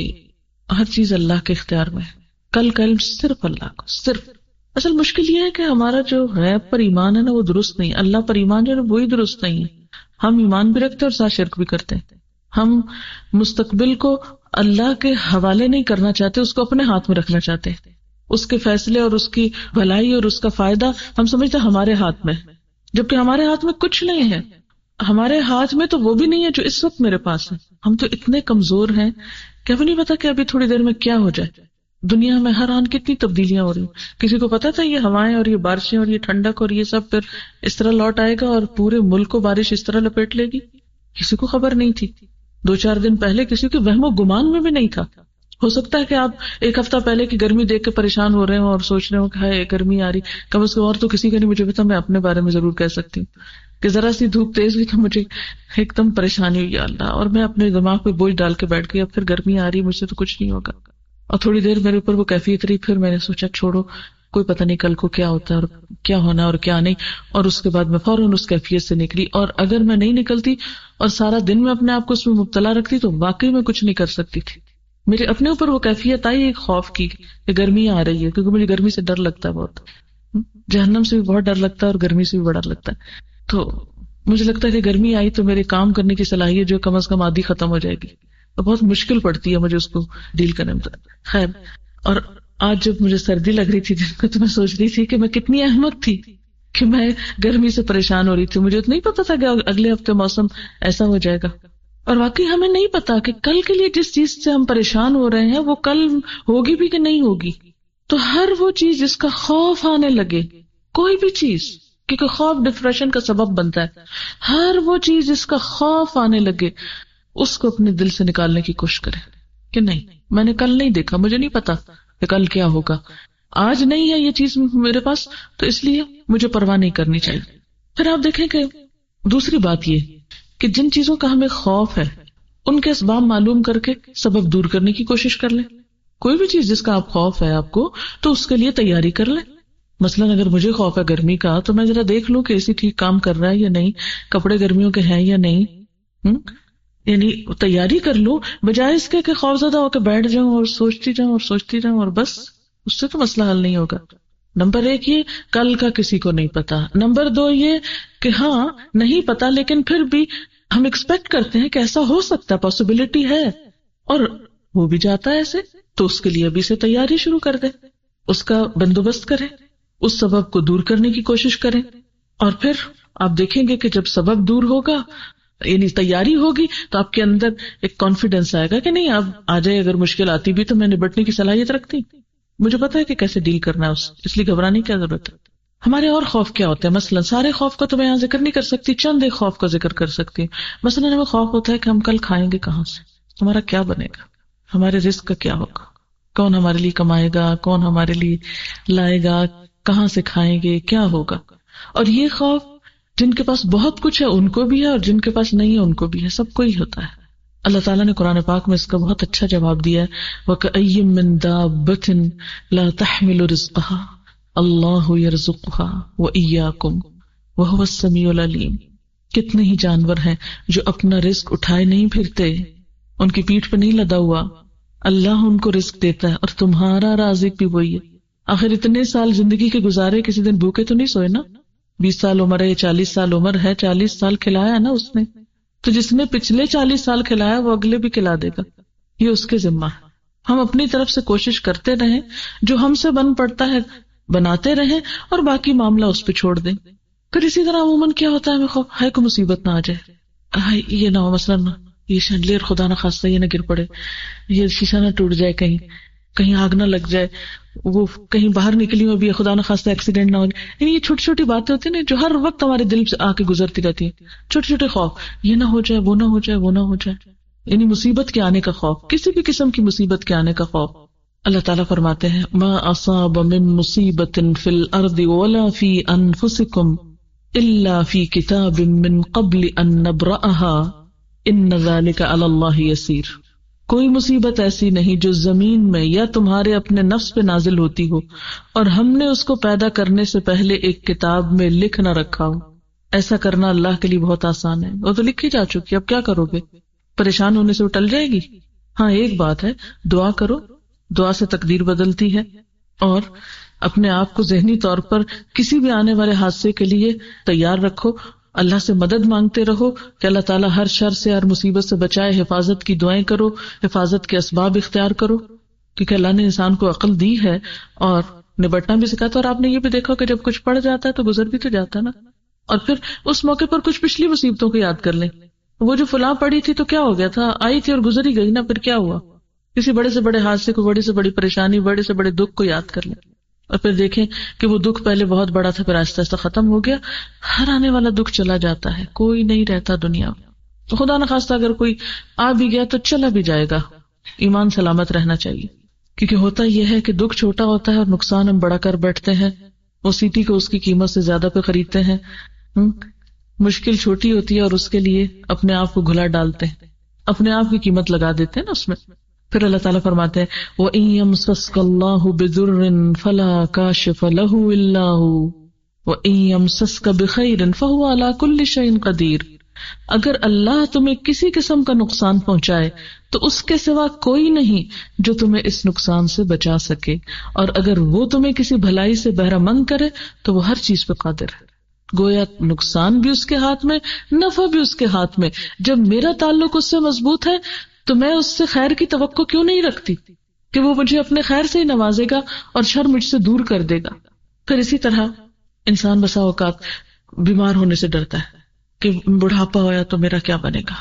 Speaker 2: ہر چیز اللہ کے اختیار میں ہے. کل کا علم صرف اللہ کو، صرف. اصل مشکل یہ ہے کہ ہمارا جو غیب پر ایمان ہے نا وہ درست نہیں، اللہ پر ایمان جو ہے وہی درست نہیں ہے. ہم ایمان بھی رکھتے اور ساتھ شرک بھی کرتے ہیں. ہم مستقبل کو اللہ کے حوالے نہیں کرنا چاہتے، اس کو اپنے ہاتھ میں رکھنا چاہتے ہیں. اس کے فیصلے اور اس کی بھلائی اور اس کا فائدہ ہم سمجھتے ہمارے ہاتھ میں، جبکہ ہمارے ہاتھ میں کچھ نہیں ہے. ہمارے ہاتھ میں تو وہ بھی نہیں ہے جو اس وقت میرے پاس ہے. ہم تو اتنے کمزور ہیں کہ ہمیں نہیں پتا کہ ابھی تھوڑی دیر میں کیا ہو جائے. دنیا میں ہر آن کتنی تبدیلیاں ہو رہی ہیں. کسی کو پتا تھا یہ ہوائیں اور یہ بارشیں اور یہ ٹھنڈک اور یہ سب پھر اس طرح لوٹ آئے گا اور پورے ملک کو بارش اس طرح لپیٹ لے گی؟ کسی کو خبر نہیں تھی. 2-4 دن پہلے کسی کے وہم و گمان میں بھی نہیں تھا. ہو سکتا ہے کہ آپ ایک ہفتہ پہلے کی گرمی دیکھ کے پریشان ہو رہے ہوں اور سوچ رہے ہوں کہ ہائے گرمی آ رہی. کم از کم اور تو کسی کا نہیں مجھے پتا، میں اپنے بارے میں ضرور کہہ سکتی ہوں کہ ذرا سی دھوپ تیز ہوئی تو مجھے ایک دم پریشانی ہوئی، یا اللہ، اور میں اپنے دماغ پہ بوجھ ڈال کے بیٹھ گئی، اب پھر گرمی آ رہی مجھ سے تو کچھ نہیں ہوگا. اور تھوڑی دیر میرے اوپر وہ کیفیت رہی، پھر میں نے سوچا چھوڑو، کوئی پتہ نہیں کل کو کیا ہوتا ہے اور کیا ہونا اور کیا نہیں. اور اس کے بعد میں فوراً اس کیفیت سے نکلی. اور اگر میں نہیں نکلتی اور سارا دن میں اپنے آپ کو اس میں مبتلا رکھتی تو واقعی میں کچھ نہیں کر سکتی تھی. میرے اپنے اوپر وہ کیفیت آئی ایک خوف کی کہ گرمی آ رہی ہے، کیونکہ مجھے گرمی سے ڈر لگتا ہے بہت. جہنم سے بھی بہت ڈر لگتا ہے اور گرمی سے بھی بڑا لگتا ہے. تو مجھے لگتا ہے کہ گرمی آئی تو میرے کام کرنے کی صلاحیت جو کم از کم آدھی ختم ہو جائے گی، تو بہت مشکل پڑتی ہے مجھے اس کو ڈیل کرنے میں. خیر، اور آج جب مجھے سردی لگ رہی تھی تو میں سوچ رہی تھی کہ میں کتنی احمق تھی کہ میں گرمی سے پریشان ہو رہی تھی. مجھے تو نہیں پتا تھا کہ اگلے ہفتے موسم ایسا ہو جائے گا. اور واقعی ہمیں نہیں پتا کہ کل کے لیے جس چیز سے ہم پریشان ہو رہے ہیں وہ کل ہوگی بھی کہ نہیں ہوگی. تو ہر وہ چیز جس کا خوف آنے لگے، کوئی بھی چیز، کیونکہ خوف ڈپریشن کا سبب بنتا ہے، ہر وہ چیز جس کا خوف آنے لگے اس کو اپنے دل سے نکالنے کی کوشش کرے کہ نہیں، میں نے کل نہیں دیکھا، مجھے نہیں پتا کہ کل کیا ہوگا، آج نہیں ہے یہ چیز میرے پاس، تو اس لیے مجھے پرواہ نہیں کرنی چاہیے. پھر آپ دیکھیں کہ دوسری بات یہ کہ جن چیزوں کا ہمیں خوف ہے ان کے اسباب معلوم کر کے سبب دور کرنے کی کوشش کر لیں. کوئی بھی چیز جس کا آپ خوف ہے آپ کو، تو اس کے لیے تیاری کر لیں. مثلاً اگر مجھے خوف ہے گرمی کا تو میں ذرا دیکھ لوں کہ اے سی ٹھیک کام کر رہا ہے یا نہیں، کپڑے گرمیوں کے ہیں یا نہیں، یعنی تیاری کر لوں، بجائے اس کے کہ خوف زدہ ہو کے بیٹھ جاؤں اور سوچتی جاؤں اور بس. اس سے تو مسئلہ حل نہیں ہوگا. نمبر 1 یہ کل کا کسی کو نہیں پتا. نمبر 2 یہ کہ ہاں نہیں پتا لیکن پھر بھی ہم ایکسپیکٹ کرتے ہیں کہ ایسا ہو سکتا ہے، پاسبلٹی ہے، اور وہ بھی جاتا ہے ایسے، تو اس کے لیے ابھی سے تیاری شروع کر دیں، اس کا بندوبست کریں، اس سبب کو دور کرنے کی کوشش کریں. اور پھر آپ دیکھیں گے کہ جب سبب دور ہوگا، یعنی تیاری ہوگی، تو آپ کے اندر ایک کانفیڈینس آئے گا کہ نہیں اب آ جائے، اگر مشکل آتی بھی تو میں نبٹنے کی صلاحیت رکھتی، مجھے پتا ہے کہ کیسے ڈیل کرنا ہے اس لیے گھبرانے کی کیا ضرورت ہے. ہمارے اور خوف کیا ہوتے ہیں؟ مثلا سارے خوف کا تو میں یہاں ذکر نہیں کر سکتی، چند ایک خوف کا ذکر کر سکتی ہوں. مثلا ہمیں خوف ہوتا ہے کہ ہم کل کھائیں گے کہاں سے، ہمارا کیا بنے گا، ہمارے رزق کا کیا ہوگا، کون ہمارے لیے کمائے گا، کون ہمارے لیے لائے گا، کہاں سے کھائیں گے، کیا ہوگا. اور یہ خوف جن کے پاس بہت کچھ ہے ان کو بھی ہے اور جن کے پاس نہیں ہے ان کو بھی ہے، سب کو ہی ہوتا ہے. اللہ تعالیٰ نے قرآن پاک میں اس کا بہت اچھا جواب دیا ہے، وَكَأَيٍّ مِّن دَابَّةٍ لَا تَحْمِلُ رِزْقَهَا اللَّهُ يَرْزُقُهَا وَإِيَّاكُمْ وَهُوَ السَّمِيعُ الْعَلِيمُ. کتنے ہی جانور ہیں جو اپنا رزق اٹھائے نہیں پھرتے، ان کی پیٹھ پہ نہیں لدا ہوا، اللہ ان کو رزق دیتا ہے اور تمہارا رازق بھی وہی ہے. آخر اتنے سال زندگی کے گزارے، کسی دن بھوکے تو نہیں سوئے نا. 20 سال عمر ہے، 40 سال عمر ہے، 40 سال کھلایا نا اس نے، تو جس نے پچھلے 40 سال کھلایا وہ اگلے بھی کھلا دے گا، یہ اس کے ذمہ ہے. ہم اپنی طرف سے کوشش کرتے رہیں، جو ہم سے بن پڑتا ہے بناتے رہیں اور باقی معاملہ اس پہ چھوڑ دیں. پھر اسی طرح عموماً کیا ہوتا ہے، ہمیں خوف ہے کہ مصیبت نہ آ جائے، ہائے یہ نہ ہو، مثلاً یہ شینڈلیر خدا نہ خواستہ یہ نہ گر پڑے، یہ شیشہ نہ ٹوٹ جائے کہیں، کہیں آگ نہ لگ جائے، وہ کہیں باہر نکلی ہو بھی خدا نہ خواستہ ایکسیڈنٹ نہ ہو جائے. یعنی یہ چھوٹی چھوٹی باتیں ہوتی ہیں نا جو ہر وقت ہمارے دل سے آ کے گزرتی رہتی ہیں. چھوٹے چھوٹے خوف، یہ نہ ہو جائے، وہ نہ ہو جائے، وہ نہ ہو جائے، یعنی مصیبت کے آنے کا خوف، کسی بھی قسم کی مصیبت کے آنے کا خوف. اللہ تعالیٰ فرماتے ہیں ما اصاب من مصیبت فی الارض ولا فی انفسکم الا فی کتاب من قبل ان نبرأها ان ذلک علی اللہ یسیر. کوئی مصیبت ایسی نہیں جو زمین میں یا تمہارے اپنے نفس پہ نازل ہوتی ہو اور ہم نے اس کو پیدا کرنے سے پہلے ایک کتاب میں لکھ نہ رکھا ہو. ایسا کرنا اللہ کے لیے بہت آسان ہے. وہ تو لکھی جا چکی، اب کیا کرو گے؟ پریشان ہونے سے وہ ٹل جائے گی. ہاں ایک بات ہے، دعا کرو، دعا سے تقدیر بدلتی ہے. اور اپنے آپ کو ذہنی طور پر کسی بھی آنے والے حادثے کے لیے تیار رکھو. اللہ سے مدد مانگتے رہو کہ اللہ تعالیٰ ہر شر سے، ہر مصیبت سے بچائے. حفاظت کی دعائیں کرو، حفاظت کے اسباب اختیار کرو، کیونکہ اللہ نے انسان کو عقل دی ہے اور نبٹنا بھی سکھاتا. اور آپ نے یہ بھی دیکھا کہ جب کچھ پڑ جاتا ہے تو گزر بھی تو جاتا ہے نا. اور پھر اس موقع پر کچھ پچھلی مصیبتوں کو یاد کر لیں. وہ جو فلاں پڑی تھی تو کیا ہو گیا تھا، آئی تھی اور گزر ہی گئی نا، پھر کیا ہوا. کسی بڑے سے بڑے حادثے کو، بڑی سے بڑی پریشانی، بڑے سے بڑے دکھ کو یاد کر لیں اور پھر دیکھیں کہ وہ دکھ پہلے بہت بڑا تھا، پھر آہستہ آہستہ ختم ہو گیا. ہر آنے والا دکھ چلا جاتا ہے، کوئی نہیں رہتا دنیا میں. تو خدا نخواستہ اگر کوئی آ بھی گیا تو چلا بھی جائے گا. ایمان سلامت رہنا چاہیے، کیونکہ ہوتا یہ ہے کہ دکھ چھوٹا ہوتا ہے اور نقصان ہم بڑا کر بیٹھتے ہیں. وہ سیٹی کو اس کی قیمت سے زیادہ پہ خریدتے ہیں. مشکل چھوٹی ہوتی ہے اور اس کے لیے اپنے آپ کو گھلا ڈالتے ہیں، اپنے آپ کی قیمت لگا دیتے ہیں نا اس میں. پھر اللہ تعالیٰ فرماتے ہیں وَإِن يَمْسَسْكَ اللَّهُ بِضُرٍّ فَلَا كَاشِفَ لَهُ إِلَّا هُ وَإِن يَمْسَسْكَ بِخَيْرٍ فَهُوَ عَلَى كُلِّ شَيْءٍ قَدِيرٌ. اگر اللہ تمہیں کسی قسم کا نقصان پہنچائے تو اس کے سوا کوئی نہیں جو تمہیں اس نقصان سے بچا سکے، اور اگر وہ تمہیں کسی بھلائی سے بہرہ مند کرے تو وہ ہر چیز پہ قادر ہے. گویا نقصان بھی اس کے ہاتھ میں، نفع بھی اس کے ہاتھ میں. جب میرا تعلق اس سے مضبوط ہے تو میں اس سے خیر کی توقع کیوں نہیں رکھتی کہ وہ مجھے اپنے خیر سے ہی نوازے گا اور شر مجھ سے دور کر دے گا. پھر اسی طرح انسان بسا اوقات بیمار ہونے سے ڈرتا ہے کہ بڑھاپا ہوا تو میرا کیا بنے گا،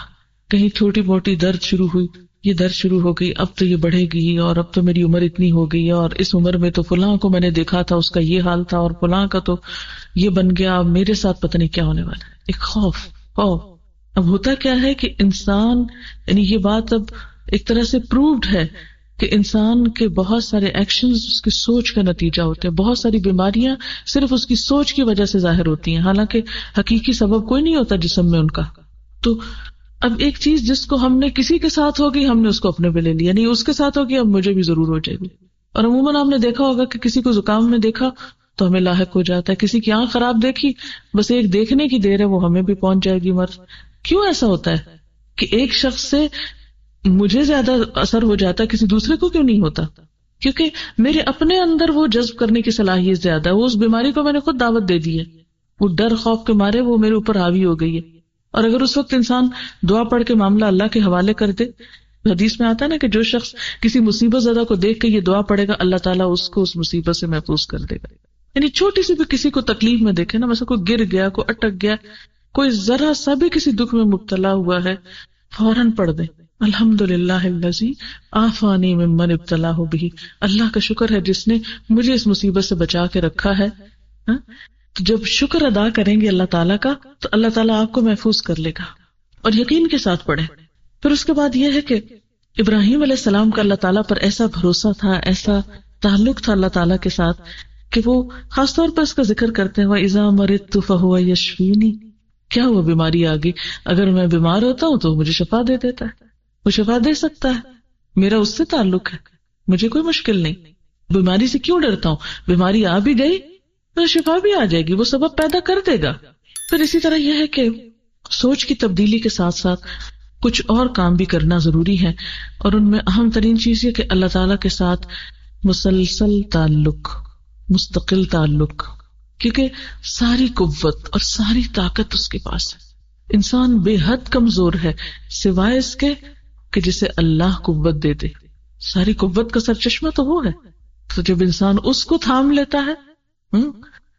Speaker 2: کہیں چھوٹی موٹی درد شروع ہوئی، یہ درد شروع ہو گئی، اب تو یہ بڑھے گی، اور اب تو میری عمر اتنی ہو گئی، اور اس عمر میں تو فلاں کو میں نے دیکھا تھا اس کا یہ حال تھا، اور فلاں کا تو یہ بن گیا، اب میرے ساتھ پتہ نہیں کیا ہونے والا ہے. ایک خوف. اب ہوتا کیا ہے کہ انسان، یعنی یہ بات اب ایک طرح سے پرووڈ ہے کہ انسان کے بہت سارے ایکشنز اس کی سوچ کا نتیجہ ہوتے ہیں. بہت ساری بیماریاں صرف اس کی سوچ کی وجہ سے ظاہر ہوتی ہیں، حالانکہ حقیقی سبب کوئی نہیں ہوتا جسم میں ان کا. تو اب ایک چیز جس کو ہم نے کسی کے ساتھ ہوگی ہم نے اس کو اپنے پہ لے لیا، نہیں اس کے ساتھ ہوگی اب مجھے بھی ضرور ہو جائے گی. اور عموماً آپ نے دیکھا ہوگا کہ کسی کو زکام میں دیکھا تو ہمیں لاحق ہو جاتا ہے، کسی کی آنکھ خراب دیکھی بس ایک دیکھنے کی دیر ہے وہ ہمیں بھی پہنچ جائے گی مرض. کیوں ایسا ہوتا ہے کہ ایک شخص سے مجھے زیادہ اثر ہو جاتا ہے، کسی دوسرے کو کیوں نہیں ہوتا؟ کیونکہ میرے اپنے اندر وہ جذب کرنے کی صلاحیت زیادہ ہے. وہ اس بیماری کو میں نے خود دعوت دے دی ہے، وہ ڈر خوف کے مارے وہ میرے اوپر حاوی ہو گئی ہے. اور اگر اس وقت انسان دعا پڑھ کے معاملہ اللہ کے حوالے کر دے، حدیث میں آتا ہے نا کہ جو شخص کسی مصیبت زدہ کو دیکھ کے یہ دعا پڑھے گا اللہ تعالیٰ اس کو اس مصیبت سے محفوظ کر دے گا. یعنی چھوٹی سی بھی کسی کو تکلیف میں دیکھے نا، مثلا کوئی گر گیا، کوئی اٹک گیا، کوئی ذرا سا بھی کسی دکھ میں مبتلا ہوا ہے، فوراً پڑھ دیں الحمدللہ الذی عافانی ممن ابتلاہ بہ. اللہ کا شکر ہے جس نے مجھے اس مصیبت سے بچا کے رکھا ہے. تو جب شکر ادا کریں گے اللہ تعالیٰ کا تو اللہ تعالیٰ آپ کو محفوظ کر لے گا. اور یقین کے ساتھ پڑھیں. پھر اس کے بعد یہ ہے کہ ابراہیم علیہ السلام کا اللہ تعالیٰ پر ایسا بھروسہ تھا، ایسا تعلق تھا اللہ تعالیٰ کے ساتھ کہ وہ خاص طور پر اس کا ذکر کرتے ہیں وَإِذَا مَرِضْتُ فَهُوَ يَشْفِينِ. کیا ہوا بیماری آ گئی، اگر میں بیمار ہوتا ہوں تو مجھے شفا دے دیتا ہے، وہ شفا دے سکتا ہے، میرا اس سے تعلق ہے، مجھے کوئی مشکل نہیں. بیماری سے کیوں ڈرتا ہوں؟ بیماری آ بھی گئی تو شفا بھی آ جائے گی، وہ سبب پیدا کر دے گا. پھر اسی طرح یہ ہے کہ سوچ کی تبدیلی کے ساتھ ساتھ کچھ اور کام بھی کرنا ضروری ہے، اور ان میں اہم ترین چیز یہ کہ اللہ تعالیٰ کے ساتھ مسلسل تعلق، مستقل تعلق، کیونکہ ساری قوت اور ساری طاقت اس کے پاس ہے. انسان بے حد کمزور ہے سوائے اس کے کہ جسے اللہ قوت دے دے. ساری قوت کا سرچشمہ تو وہ ہے. تو جب انسان اس کو تھام لیتا ہے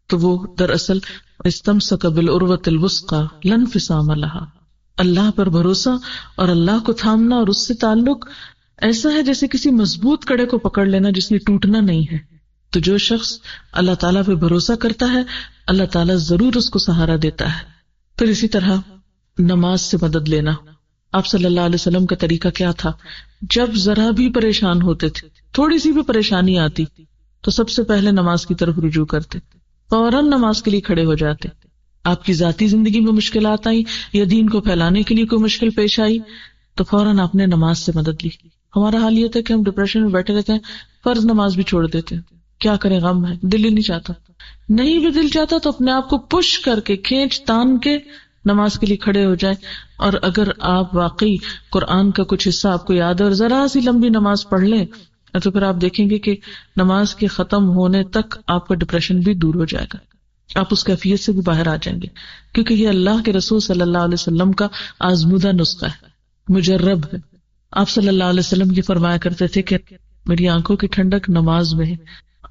Speaker 2: تو وہ دراصل استمسک بالعروۃ الوثقی لا انفصام لها. اللہ پر بھروسہ اور اللہ کو تھامنا اور اس سے تعلق ایسا ہے جیسے کسی مضبوط کڑے کو پکڑ لینا جس نے ٹوٹنا نہیں ہے. تو جو شخص اللہ تعالیٰ پہ بھروسہ کرتا ہے اللہ تعالیٰ ضرور اس کو سہارا دیتا ہے. پھر اسی طرح نماز سے مدد لینا. آپ صلی اللہ علیہ وسلم کا طریقہ کیا تھا؟ جب ذرا بھی پریشان ہوتے تھے، تھوڑی سی بھی پریشانی آتی تو سب سے پہلے نماز کی طرف رجوع کرتے، فوراً نماز کے لیے کھڑے ہو جاتے. آپ کی ذاتی زندگی میں مشکلات آئیں یا دین کو پھیلانے کے لیے کوئی مشکل پیش آئی تو فوراً آپ نے نماز سے مدد لی. ہمارا حال یہ تھا کہ ہم ڈپریشن میں بیٹھے رہتے ہیں، فرض نماز بھی چھوڑ دیتے ہیں. کیا کریں، غم ہے، دل ہی نہیں چاہتا. نہیں بھی دل چاہتا تو اپنے آپ کو پش کر کے کھینچ تان کے نماز کے لیے کھڑے ہو جائیں. اور اگر آپ واقعی قرآن کا کچھ حصہ آپ کو یاد ہے اور ذرا سی لمبی نماز پڑھ لیں تو پھر آپ دیکھیں گے کہ نماز کے ختم ہونے تک آپ کا ڈپریشن بھی دور ہو جائے گا، آپ اس کیفیت سے بھی باہر آ جائیں گے. کیونکہ یہ اللہ کے رسول صلی اللہ علیہ وسلم کا آزمودہ نسخہ ہے، مجرب ہے. آپ صلی اللہ علیہ وسلم یہ فرمایا کرتے تھے کہ میری آنکھوں کی ٹھنڈک نماز میں ہے.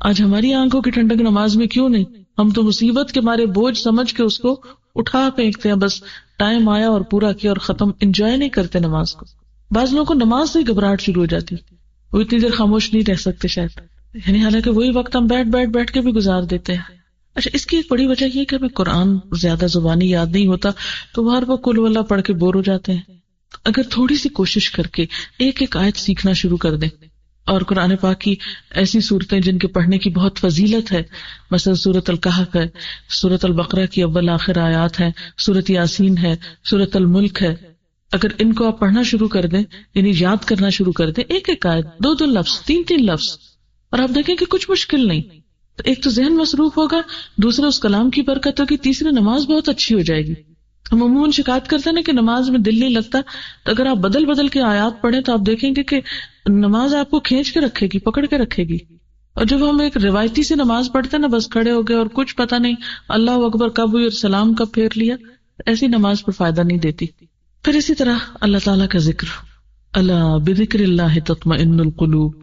Speaker 2: آج ہماری آنکھوں کی ٹھنڈک نماز میں کیوں نہیں؟ ہم تو مصیبت کے مارے بوجھ سمجھ کے اس کو اٹھا پھینکتے ہیں، بس ٹائم آیا اور پورا کیا اور ختم. انجوائے نہیں کرتے نماز کو. بعض لوگوں کو نماز سے ہی گھبراہٹ شروع ہو جاتی، وہ اتنی دیر خاموش نہیں رہ سکتے شاید، یعنی حالانکہ وہی وقت ہم بیٹھ کے بھی گزار دیتے ہیں. اچھا، اس کی ایک بڑی وجہ یہ کہ ہمیں قرآن زیادہ زبانی یاد نہیں ہوتا تو ہر وہ کل واللہ پڑھ کے بور ہو جاتے ہیں. اگر تھوڑی سی کوشش کر کے ایک ایک آیت سیکھنا شروع کر دیں، اور قرآن پاک کی ایسی صورتیں جن کے پڑھنے کی بہت فضیلت ہے، مثلا سورۃ الکہف ہے، سورۃ البقرہ کی اول آخر آیات ہیں، سورۃ یاسین ہے، سورۃ الملک ہے، اگر ان کو آپ پڑھنا شروع کر دیں، یعنی یاد کرنا شروع کر دیں، ایک ایک آیت، دو لفظ، تین لفظ، اور آپ دیکھیں کہ کچھ مشکل نہیں. تو ایک تو ذہن مصروف ہوگا، دوسرا اس کلام کی برکت ہوگی، تیسری نماز بہت اچھی ہو جائے گی. ہم عموماً شکایت کرتے ہیں نا کہ نماز میں دل نہیں لگتا، تو اگر آپ بدل کے آیات پڑھیں تو آپ دیکھیں گے کہ نماز آپ کو کھینچ کے رکھے گی، پکڑ کے رکھے گی. اور جب ہم ایک روایتی سے نماز پڑھتے ہیں نا، بس کھڑے ہو گئے اور کچھ پتہ نہیں اللہ اکبر کب ہوئی اور سلام کب پھیر لیا، ایسی نماز پر فائدہ نہیں دیتی. پھر اسی طرح اللہ تعالیٰ کا ذکر. اللہ بذکر اللہ تطمئن القلوب.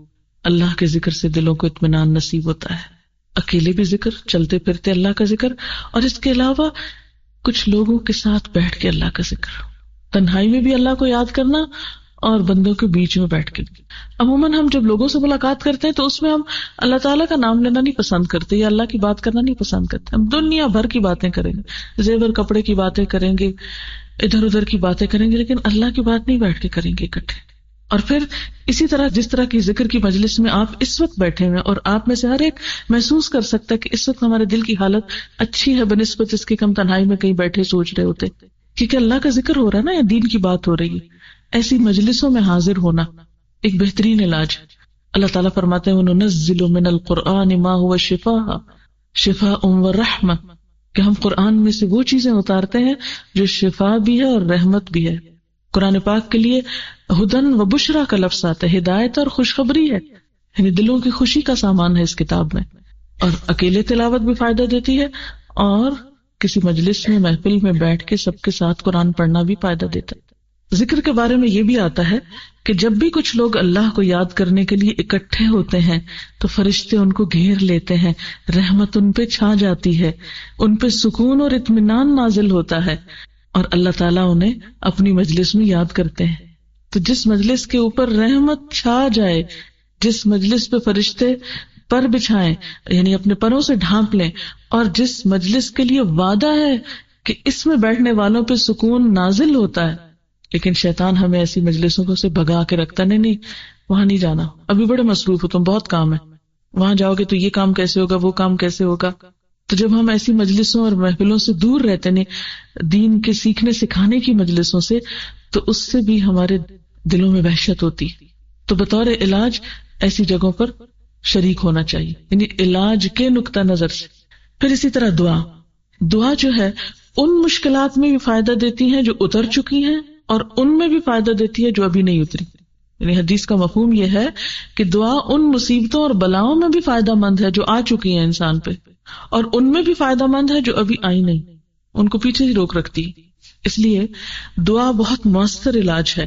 Speaker 2: اللہ کے ذکر سے دلوں کو اطمینان نصیب ہوتا ہے. اکیلے بھی ذکر، چلتے پھرتے اللہ کا ذکر، اور اس کے علاوہ کچھ لوگوں کے ساتھ بیٹھ کے اللہ کا ذکر. تنہائی میں بھی اللہ کو یاد کرنا اور بندوں کے بیچ میں بیٹھ کے. عموماً ہم جب لوگوں سے ملاقات کرتے ہیں تو اس میں ہم اللہ تعالیٰ کا نام لینا نہیں پسند کرتے یا اللہ کی بات کرنا نہیں پسند کرتے. ہم دنیا بھر کی باتیں کریں گے، زیور کپڑے کی باتیں کریں گے، ادھر ادھر کی باتیں کریں گے، لیکن اللہ کی بات نہیں بیٹھ کے کریں گے اکٹھے. اور پھر اسی طرح جس طرح کی ذکر کی مجلس میں آپ اس وقت بیٹھے ہوئے اور آپ میں سے ہر ایک محسوس کر سکتا ہے کہ اس وقت ہمارے دل کی حالت اچھی ہے بنسبت اس کے کم تنہائی میں کہیں بیٹھے سوچ رہے ہوتے، کیونکہ اللہ کا ذکر ہو رہا ہے نا یا دین کی بات ہو رہی ہے. ایسی مجلسوں میں حاضر ہونا ایک بہترین علاج. اللہ تعالیٰ فرماتے ہیں وَنُنَزِّلُ مِنَ الْقُرْآنِ مَا هُوَ شِفَاءٌ وَرَحْمَةٌ، کہ ہم قرآن میں سے وہ چیزیں اتارتے ہیں جو شفا بھی ہے اور رحمت بھی ہے. قرآن پاک کے لیے ہدن و بشرا کا لفظ آتا ہے، ہدایت اور خوشخبری ہے، یعنی دلوں کی خوشی کا سامان ہے اس کتاب میں. اور اکیلے تلاوت بھی فائدہ دیتی ہے اور کسی مجلس میں محفل میں بیٹھ کے سب کے ساتھ قرآن پڑھنا بھی فائدہ دیتا ہے. ذکر کے بارے میں یہ بھی آتا ہے کہ جب بھی کچھ لوگ اللہ کو یاد کرنے کے لیے اکٹھے ہوتے ہیں تو فرشتے ان کو گھیر لیتے ہیں، رحمت ان پہ چھا جاتی ہے، ان پہ سکون اور اطمینان نازل ہوتا ہے، اور اللہ تعالیٰ انہیں اپنی مجلس میں یاد کرتے ہیں. تو جس مجلس کے اوپر رحمت چھا جائے، جس مجلس پہ فرشتے پر بچھائیں یعنی اپنے پروں سے ڈھانپ لیں، اور جس مجلس کے لیے وعدہ ہے کہ اس میں بیٹھنے والوں پہ سکون نازل ہوتا ہے، لیکن شیطان ہمیں ایسی مجلسوں کو سے بھگا کے رکھتا، نہیں وہاں نہیں جانا، ابھی بڑے مصروف ہو تم، بہت کام ہے، وہاں جاؤ گے تو یہ کام کیسے ہوگا، وہ کام کیسے ہوگا. تو جب ہم ایسی مجلسوں اور محفلوں سے دور رہتے ہیں، دین کے سیکھنے سکھانے کی مجلسوں سے، تو اس سے بھی ہمارے دلوں میں وحشت ہوتی. تو بطور علاج ایسی جگہوں پر شریک ہونا چاہیے، یعنی علاج کے نقطہ نظر سے. پھر اسی طرح دعا جو ہے ان مشکلات میں بھی فائدہ دیتی ہیں جو اتر چکی ہیں، اور ان میں بھی فائدہ دیتی ہے جو ابھی نہیں اتری. یعنی حدیث کا مفہوم یہ ہے کہ دعا ان مصیبتوں اور بلاؤں میں بھی فائدہ مند ہے جو آ چکی ہیں انسان پہ، اور ان میں بھی فائدہ مند ہے جو ابھی آئی نہیں، ان کو پیچھے ہی روک رکھتی. اس لیے دعا بہت مؤثر علاج ہے.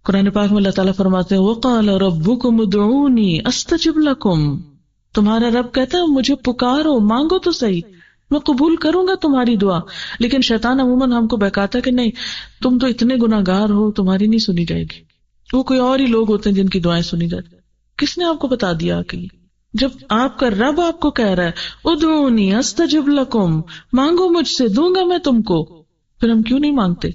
Speaker 2: قرآن پاک میں اللہ تعالیٰ فرماتے ہیں وَقَالَ رَبُّكُمُ ادْعُونِي أَسْتَجِبْ لَكُمْ، تمہارا رب کہتا ہے مجھے پکارو، مانگو تو صحیح، میں قبول کروں گا تمہاری دعا. لیکن شیطان عموماً ہم کو بہکاتا ہے کہ نہیں تم تو اتنے گناہگار ہو، تمہاری نہیں سنی جائے گی. وہ کوئی اور ہی لوگ ہوتے ہیں جن کی دعائیں سنی جاتی. کس نے آپ کو بتا دیا کہ جب آپ کا رب آپ کو کہہ رہا ہے ادعونی استجب لکم، مانگو مجھ سے دوں گا میں تم کو، پھر ہم کیوں نہیں مانگتے؟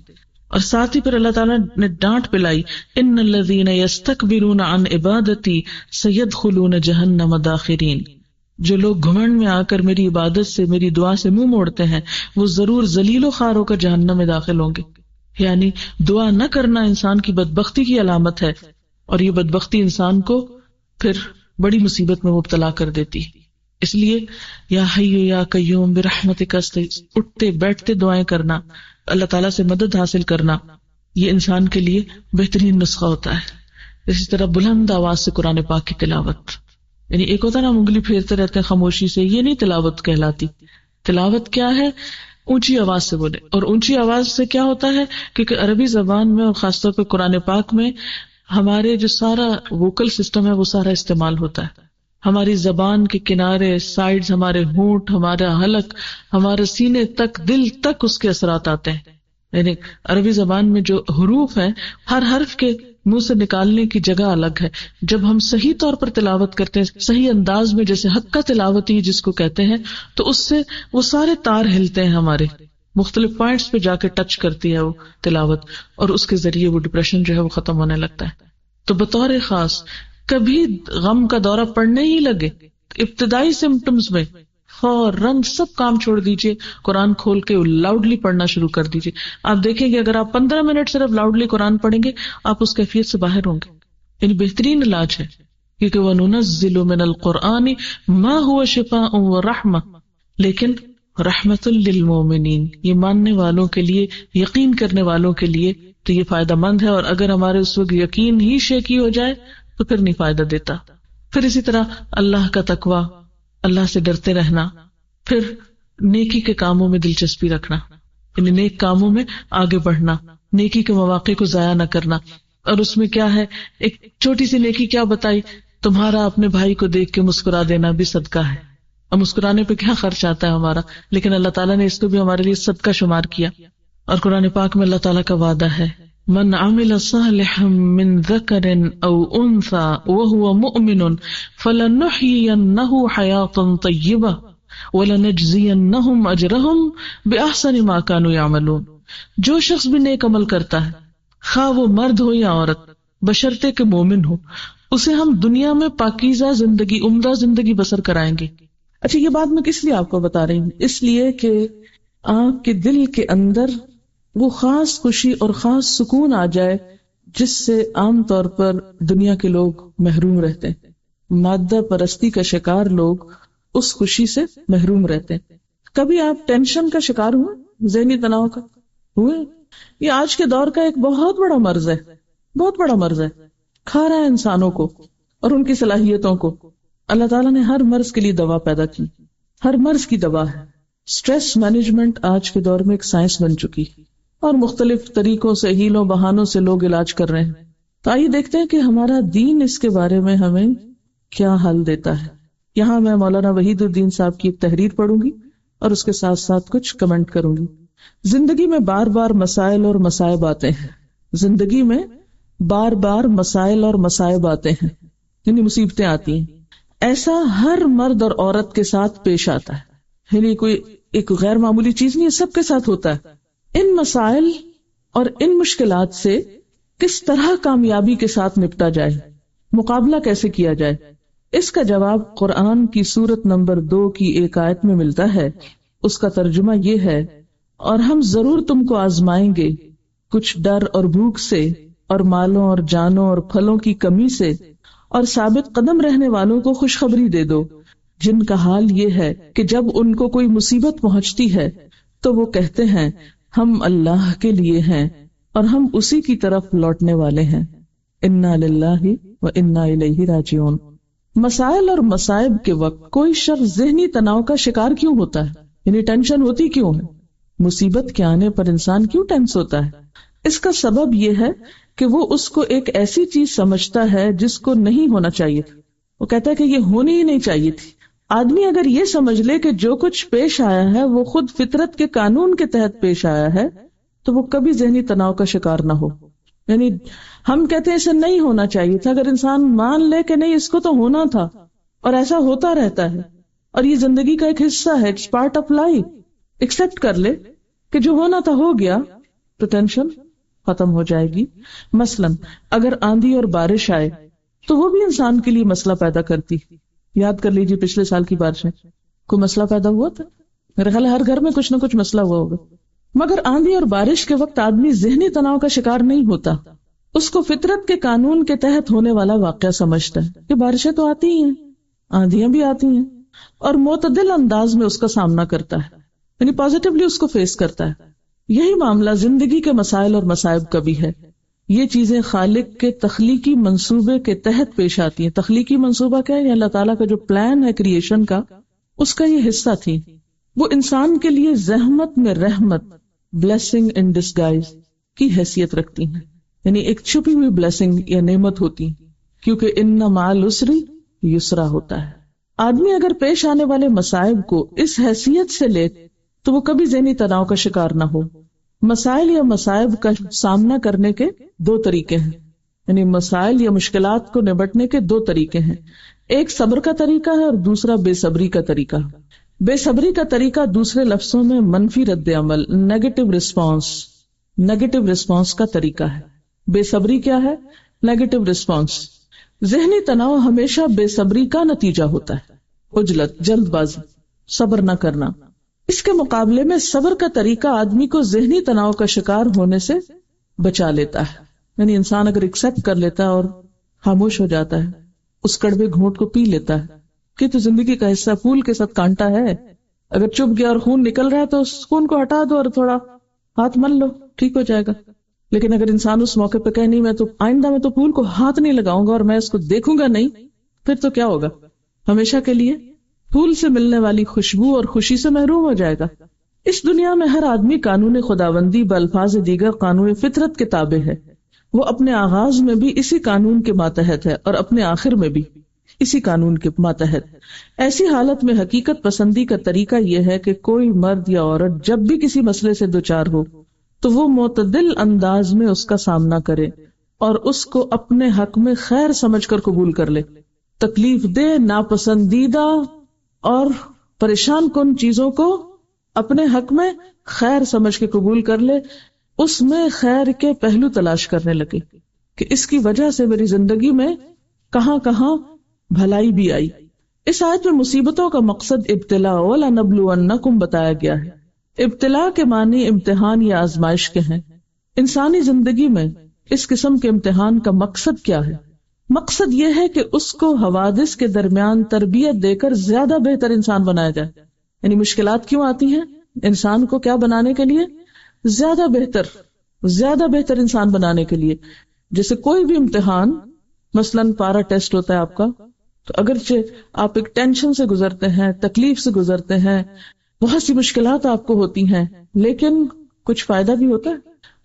Speaker 2: اور ساتھ ہی پھر اللہ تعالیٰ نے ڈانٹ پلائی ان الذین یستکبرون عن عبادتی سیدخلون جہنم داخرین، جو لوگ گھمنڈ میں آ کر میری عبادت سے، میری دعا سے منہ موڑتے ہیں، وہ ضرور ذلیل و خوار ہو کر جہنم میں داخل ہوں گے. یعنی دعا نہ کرنا انسان کی بدبختی کی علامت ہے، اور یہ بدبختی انسان کو پھر بڑی مصیبت میں مبتلا کر دیتی. اس لیے یا حی یا قیوم برحمتک اٹھتے بیٹھتے دعائیں کرنا، اللہ تعالیٰ سے مدد حاصل کرنا، یہ انسان کے لیے بہترین نسخہ ہوتا ہے. اسی طرح بلند آواز سے قرآن پاک کی تلاوت، یعنی ایک ہوتا ہے نا انگلی پھیرتے رہتے ہیں خاموشی سے، یہ نہیں تلاوت کہلاتی. تلاوت کیا ہے؟ اونچی آواز سے بولے. اور اونچی آواز سے کیا ہوتا ہے؟ کیونکہ عربی زبان میں اور خاص طور پہ قرآن پاک میں ہمارے جو سارا ووکل سسٹم ہے وہ سارا استعمال ہوتا ہے. ہماری زبان کے کنارے، سائیڈز، ہمارے ہونٹ، ہمارا حلق، ہمارے سینے تک، دل تک اس کے اثرات آتے ہیں. یعنی عربی زبان میں جو حروف ہیں، ہر حرف کے منہ سے نکالنے کی جگہ الگ ہے. جب ہم صحیح طور پر تلاوت کرتے ہیں، صحیح انداز میں، جیسے حق کا تلاوتی جس کو کہتے ہیں، تو اس سے وہ سارے تار ہلتے ہیں، ہمارے مختلف پوائنٹس پہ جا کے ٹچ کرتی ہے وہ تلاوت، اور اس کے ذریعے وہ ڈپریشن جو ہے وہ ختم ہونے لگتا ہے. تو بطور خاص کبھی غم کا دورہ پڑنے ہی لگے، ابتدائی سمپٹمز میں فوراً سب کام چھوڑ دیجئے، قرآن کھول کے لاؤڈلی پڑھنا شروع کر دیجئے. آپ دیکھیں گے اگر آپ 15 منٹ صرف لاؤڈلی قرآن پڑھیں گے، آپ اس کیفیت سے باہر ہوں گے. یعنی بہترین علاج ہے، کیونکہ وَنُنَزِّلُ مِنَ الْقُرْآنِ مَا هُوَ شِفَاءٌ وَرَحْمَةٌ، لیکن رحمت للمومنین، یہ ماننے والوں کے لیے، یقین کرنے والوں کے لیے تو یہ فائدہ مند ہے. اور اگر ہمارے اس وقت یقین ہی شیکی ہو جائے تو پھر نہیں فائدہ دیتا. پھر اسی طرح اللہ کا تقویٰ، اللہ سے ڈرتے رہنا، پھر نیکی کے کاموں میں دلچسپی رکھنا، یعنی نیک کاموں میں آگے بڑھنا، نیکی کے مواقع کو ضائع نہ کرنا. اور اس میں کیا ہے، ایک چھوٹی سی نیکی کیا بتائی، تمہارا اپنے بھائی کو دیکھ کے مسکرا دینا بھی صدقہ ہے. اب مسکرانے پہ کیا خرچ آتا ہے ہمارا، لیکن اللہ تعالیٰ نے اس کو بھی ہمارے لیے صدقہ شمار کیا. اور قرآن پاک میں اللہ تعالیٰ کا وعدہ ہے من عمل صالحا من ذکر او انثى وهو مؤمن فلنحيينه حياة طیبہ ولنجزینہم اجرہم باحسن ما كانوا يعملون. جو شخص بھی نیک عمل کرتا ہے، خواہ وہ مرد ہو یا عورت، بشرطے کہ مومن ہو، اسے ہم دنیا میں پاکیزہ زندگی، عمدہ زندگی بسر کرائیں گے. اچھا، یہ بات میں کس لیے آپ کو بتا رہی ہوں؟ اس لیے کہ آپ کے دل کے اندر وہ خاص خوشی اور خاص سکون آ جائے جس سے عام طور پر دنیا کے لوگ محروم رہتے ہیں. مادہ پرستی کا شکار لوگ اس خوشی سے محروم رہتے ہیں. کبھی آپ ٹینشن کا شکار ہوئے، ذہنی تناؤ کا ہوئے؟ یہ آج کے دور کا ایک بہت بڑا مرض ہے، بہت بڑا مرض ہے، کھا رہا ہے انسانوں کو اور ان کی صلاحیتوں کو. اللہ تعالیٰ نے ہر مرض کے لیے دوا پیدا کی، ہر مرض کی دوا ہے. سٹریس مینجمنٹ آج کے دور میں ایک سائنس بن چکی اور مختلف طریقوں سے، ہیلوں بہانوں سے لوگ علاج کر رہے ہیں. تو آئیے دیکھتے ہیں کہ ہمارا دین اس کے بارے میں ہمیں کیا حل دیتا ہے. یہاں میں مولانا وحید الدین صاحب کی ایک تحریر پڑھوں گی اور اس کے ساتھ ساتھ کچھ کمنٹ کروں گی. زندگی میں بار بار مسائل اور مصائب آتے ہیں، زندگی میں بار بار مسائل اور مصائب آتے ہیں، یعنی مصیبتیں آتی ہیں. ایسا ہر مرد اور عورت کے ساتھ پیش آتا ہے، یعنی کوئی ایک غیر معمولی چیز نہیں ہے، سب کے ساتھ ہوتا ہے. ان مسائل اور ان مشکلات سے کس طرح کامیابی کے ساتھ نپٹا جائے، مقابلہ کیسے کیا جائے، اس کا جواب قرآن کی سورت نمبر 2 کی ایک آیت میں ملتا ہے. اس کا ترجمہ یہ ہے، اور ہم ضرور تم کو آزمائیں گے کچھ ڈر اور بھوک سے، اور مالوں اور جانوں اور پھلوں کی کمی سے، اور ثابت قدم رہنے والوں کو خوشخبری دے دو جن کا حال یہ ہے کہ جب ان کو کوئی مصیبت پہنچتی ہے تو وہ کہتے ہیں ہم اللہ کے لیے ہیں اور ہم اسی کی طرف لوٹنے والے ہیں. انا للہ و انا الیہ راجعون. مسائل اور مصائب کے وقت کوئی شخص ذہنی تناؤ کا شکار کیوں ہوتا ہے، یعنی ٹینشن ہوتی کیوں ہے؟ مصیبت کے آنے پر انسان کیوں ٹینس ہوتا ہے؟ اس کا سبب یہ ہے کہ وہ اس کو ایک ایسی چیز سمجھتا ہے جس کو نہیں ہونا چاہیے تھا. وہ کہتا ہے کہ یہ ہونی ہی نہیں چاہیے تھی. آدمی اگر یہ سمجھ لے کہ جو کچھ پیش آیا ہے وہ خود فطرت کے قانون کے تحت پیش آیا ہے تو وہ کبھی ذہنی تناؤ کا شکار نہ ہو. یعنی ہم کہتے ہیں اسے نہیں ہونا چاہیے تھا، اگر انسان مان لے کہ نہیں اس کو تو ہونا تھا، اور ایسا ہوتا رہتا ہے اور یہ زندگی کا ایک حصہ ہے، it's part of life, accept کر لے کہ جو ہونا تھا ہو گیا تو ٹینشن ختم ہو جائے گی. مثلاً اگر آندھی اور بارش آئے تو وہ بھی انسان کے لیے مسئلہ پیدا کرتی. یاد کر لیجیے پچھلے سال کی بارشیں، کوئی مسئلہ پیدا ہوا تھا؟ میرے خیال ہے ہر گھر میں کچھ نہ کچھ مسئلہ ہوا ہوگا. مگر آندھی اور بارش کے وقت آدمی ذہنی تناؤ کا شکار نہیں ہوتا، اس کو فطرت کے قانون کے تحت ہونے والا واقعہ سمجھتا ہے کہ بارشیں تو آتی ہی ہیں، آندھیاں بھی آتی ہیں، اور معتدل انداز میں اس کا سامنا کرتا ہے، یعنی پازیٹیولی اس کو فیس کرتا ہے. یہی معاملہ زندگی کے مسائل اور مصائب کا بھی ہے. یہ چیزیں خالق کے تخلیقی منصوبے کے تحت پیش آتی ہیں. تخلیقی منصوبہ کیا ہے؟ یہ اللہ تعالیٰ کا جو پلان ہے کریشن کا، اس کا یہ حصہ تھی. وہ انسان کے لیے زحمت میں رحمت، بلیسنگ ان ڈسگائز کی حیثیت رکھتی ہیں، یعنی ایک چھپی ہوئی بلیسنگ یا نعمت ہوتی ہے، کیونکہ ان مع العسر یسرا ہوتا ہے. آدمی اگر پیش آنے والے مصائب کو اس حیثیت سے لے تو وہ کبھی ذہنی تناؤ کا شکار نہ ہو. مسائل یا مصائب کا سامنا کرنے کے دو طریقے ہیں، یعنی مسائل یا مشکلات کو نبٹنے کے دو طریقے ہیں. ایک صبر کا طریقہ ہے اور دوسرا بے صبری کا طریقہ. بے صبری کا طریقہ دوسرے لفظوں میں منفی رد عمل، نیگیٹو رسپانس کا طریقہ ہے. بے صبری کیا ہے؟ Negative response. ذہنی تناؤ ہمیشہ بے صبری کا نتیجہ ہوتا ہے، عجلت، جلد بازی، صبر نہ کرنا. اس کے مقابلے میں صبر کا طریقہ آدمی کو ذہنی تناؤ کا شکار ہونے سے بچا لیتا ہے. یعنی انسان اگر ایکسپٹ کر لیتا ہے اور خاموش ہو جاتا ہے، اس کڑوے گھونٹ کو پی لیتا ہے کہ تو زندگی کا حصہ، پھول کے ساتھ کانٹا ہے، اگر چپ گیا اور خون نکل رہا ہے تو اس خون کو ہٹا دو اور تھوڑا ہاتھ مل لو، ٹھیک ہو جائے گا. لیکن اگر انسان اس موقع پہ کہے نہیں میں تو آئندہ میں تو پھول کو ہاتھ نہیں لگاؤں گا اور میں اس کو دیکھوں گا نہیں، پھر تو کیا ہوگا؟ ہمیشہ کے لیے پھول سے ملنے والی خوشبو اور خوشی سے محروم ہو جائے گا. اس دنیا میں ہر آدمی قانون خداوندی بالفاظ دیگر قانون فطرت کے تابع ہے. وہ اپنے آغاز میں بھی اسی قانون کے ماتحت ہے اور اپنے آخر میں بھی اسی قانون کے ماتحت. ایسی حالت میں حقیقت پسندی کا طریقہ یہ ہے کہ کوئی مرد یا عورت جب بھی کسی مسئلے سے دوچار ہو تو وہ معتدل انداز میں اس کا سامنا کرے اور اس کو اپنے حق میں خیر سمجھ کر قبول کر لے. تکلیف دہ، ناپسندیدہ اور پریشان کن چیزوں کو اپنے حق میں خیر سمجھ کے قبول کر لے. اس میں خیر کے پہلو تلاش کرنے لگے کہ اس کی وجہ سے میری زندگی میں کہاں کہاں بھلائی بھی آئی. اس آیت میں مصیبتوں کا مقصد ابتلا وَلَنَبْلُوَنَّكُمْ بتایا گیا ہے. ابتلا کے معنی امتحان یا آزمائش کے ہیں. انسانی زندگی میں اس قسم کے امتحان کا مقصد کیا ہے؟ مقصد یہ ہے کہ اس کو حوادث کے درمیان تربیت دے کر زیادہ بہتر انسان بنایا جائے. یعنی مشکلات کیوں آتی ہیں؟ انسان کو کیا بنانے کے لیے؟ زیادہ بہتر انسان بنانے کے لیے. جیسے کوئی بھی امتحان، مثلاً پارا ٹیسٹ ہوتا ہے آپ کا، تو اگرچہ آپ ایک ٹینشن سے گزرتے ہیں، تکلیف سے گزرتے ہیں، بہت سی مشکلات آپ کو ہوتی ہیں، لیکن کچھ فائدہ بھی ہوتا ہے.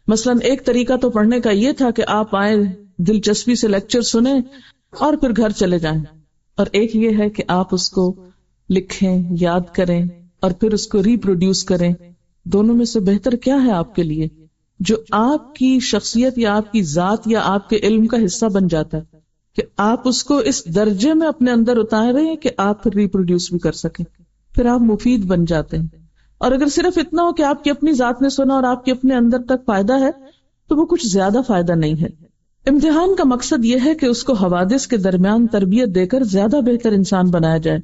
Speaker 2: مثلاً ایک طریقہ تو پڑھنے کا یہ تھا کہ آپ آئیں، دلچسپی سے لیکچر سنیں اور پھر گھر چلے جائیں، اور ایک یہ ہے کہ آپ اس کو لکھیں، یاد کریں اور پھر اس کو ریپروڈیوس کریں. دونوں میں سے بہتر کیا ہے آپ کے لیے جو آپ کی شخصیت یا آپ کی ذات یا آپ کے علم کا حصہ بن جاتا ہے کہ آپ اس کو اس درجے میں اپنے اندر اتاریں کہ آپ پھر ریپروڈیوس بھی کر سکیں، پھر آپ مفید بن جاتے ہیں. اور اگر صرف اتنا ہو کہ آپ کی اپنی ذات نے سنا اور آپ کے اپنے اندر تک فائدہ ہے تو وہ کچھ زیادہ فائدہ نہیں ہے. امتحان کا مقصد یہ ہے کہ اس کو حوادث کے درمیان تربیت دے کر زیادہ بہتر انسان بنایا جائے.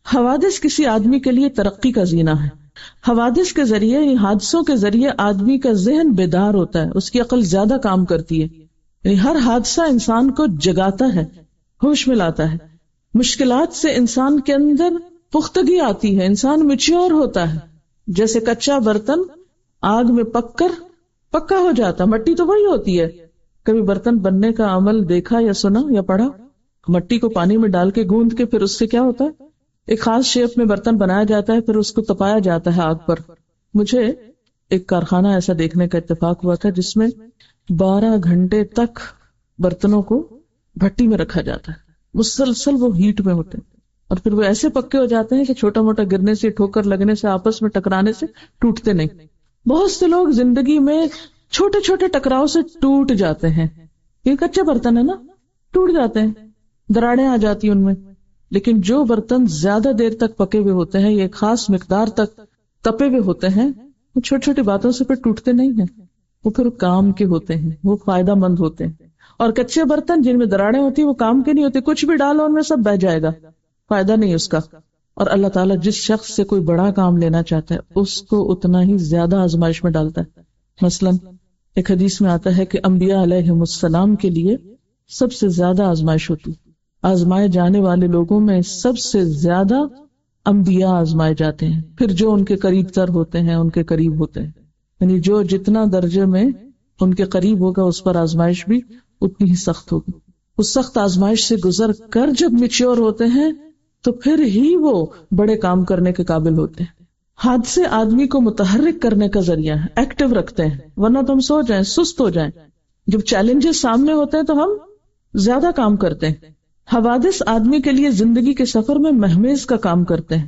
Speaker 2: حوادث کسی آدمی کے لیے ترقی کا زینہ ہے. حوادث کے ذریعے، حادثوں کے ذریعے آدمی کا ذہن بیدار ہوتا ہے، اس کی عقل زیادہ کام کرتی ہے. یعنی ہر حادثہ انسان کو جگاتا ہے، ہوش میں لاتا ہے. مشکلات سے انسان کے اندر پختگی آتی ہے، انسان میچور ہوتا ہے. جیسے کچا برتن آگ میں پک کر پکا ہو جاتا. مٹی تو وہی ہوتی ہے. کبھی برتن بننے کا عمل دیکھا یا سنا یا پڑھا؟ مٹی کو پانی میں ڈال کے گوندھ کے پھر اس سے کیا ہوتا ہے؟ ایک خاص شیپ میں برتن بنایا جاتا ہے، پھر اس کو تپایا جاتا ہے آگ پر. مجھے ایک کارخانہ ایسا دیکھنے کا اتفاق ہوا تھا جس میں 12 گھنٹے تک برتنوں کو بھٹی میں رکھا جاتا ہے، مسلسل وہ ہیٹ میں ہوتے ہیں اور پھر وہ ایسے پکے ہو جاتے ہیں کہ چھوٹا موٹا گرنے سے، ٹھوکر لگنے سے، آپس میں ٹکرانے سے ٹوٹتے نہیں. بہت سے لوگ زندگی میں چھوٹے چھوٹے ٹکراؤ سے ٹوٹ جاتے ہیں. یہ کچے برتن ہے نا, ٹوٹ جاتے ہیں, دراڑیں آ جاتی ان میں. لیکن جو برتن زیادہ دیر تک پکے ہوئے ہوتے ہیں, یہ خاص مقدار تک تپے ہوئے ہوتے ہیں, وہ چھوٹی چھوٹی باتوں سے پھر ٹوٹتے نہیں ہیں, وہ پھر کام کے ہوتے ہیں, وہ فائدہ مند ہوتے ہیں. اور کچے برتن جن میں دراڑیں ہوتی ہیں وہ کام کے نہیں ہوتے, کچھ بھی ڈالو ان میں سب بہہ جائے گا, فائدہ نہیں اس کا. اور اللہ تعالیٰ جس شخص سے کوئی بڑا کام لینا چاہتا ہے اس کو اتنا ہی زیادہ آزمائش میں ڈالتا ہے. مثلا ایک حدیث میں آتا ہے کہ انبیاء علیہم السلام کے لیے سب سے زیادہ آزمائش ہوتی. آزمائے جانے والے لوگوں میں سب سے زیادہ انبیاء آزمائے جاتے ہیں, پھر جو ان کے قریب تر ہوتے ہیں ان کے قریب ہوتے ہیں. یعنی جو جتنا درجے میں ان کے قریب ہوگا اس پر آزمائش بھی اتنی ہی سخت ہوگی. اس سخت آزمائش سے گزر کر جب میچور ہوتے ہیں تو پھر ہی وہ بڑے کام کرنے کے قابل ہوتے ہیں. حادثے آدمی کو متحرک کرنے کا ذریعہ ہے, ایکٹیو رکھتے ہیں, ورنہ تو ہم سو جائیں, سست ہو جائیں. جب چیلنجز سامنے ہوتے ہیں تو ہم زیادہ کام کرتے ہیں. حوادث آدمی کے لیے زندگی کے سفر میں مہمیز کا کام کرتے ہیں.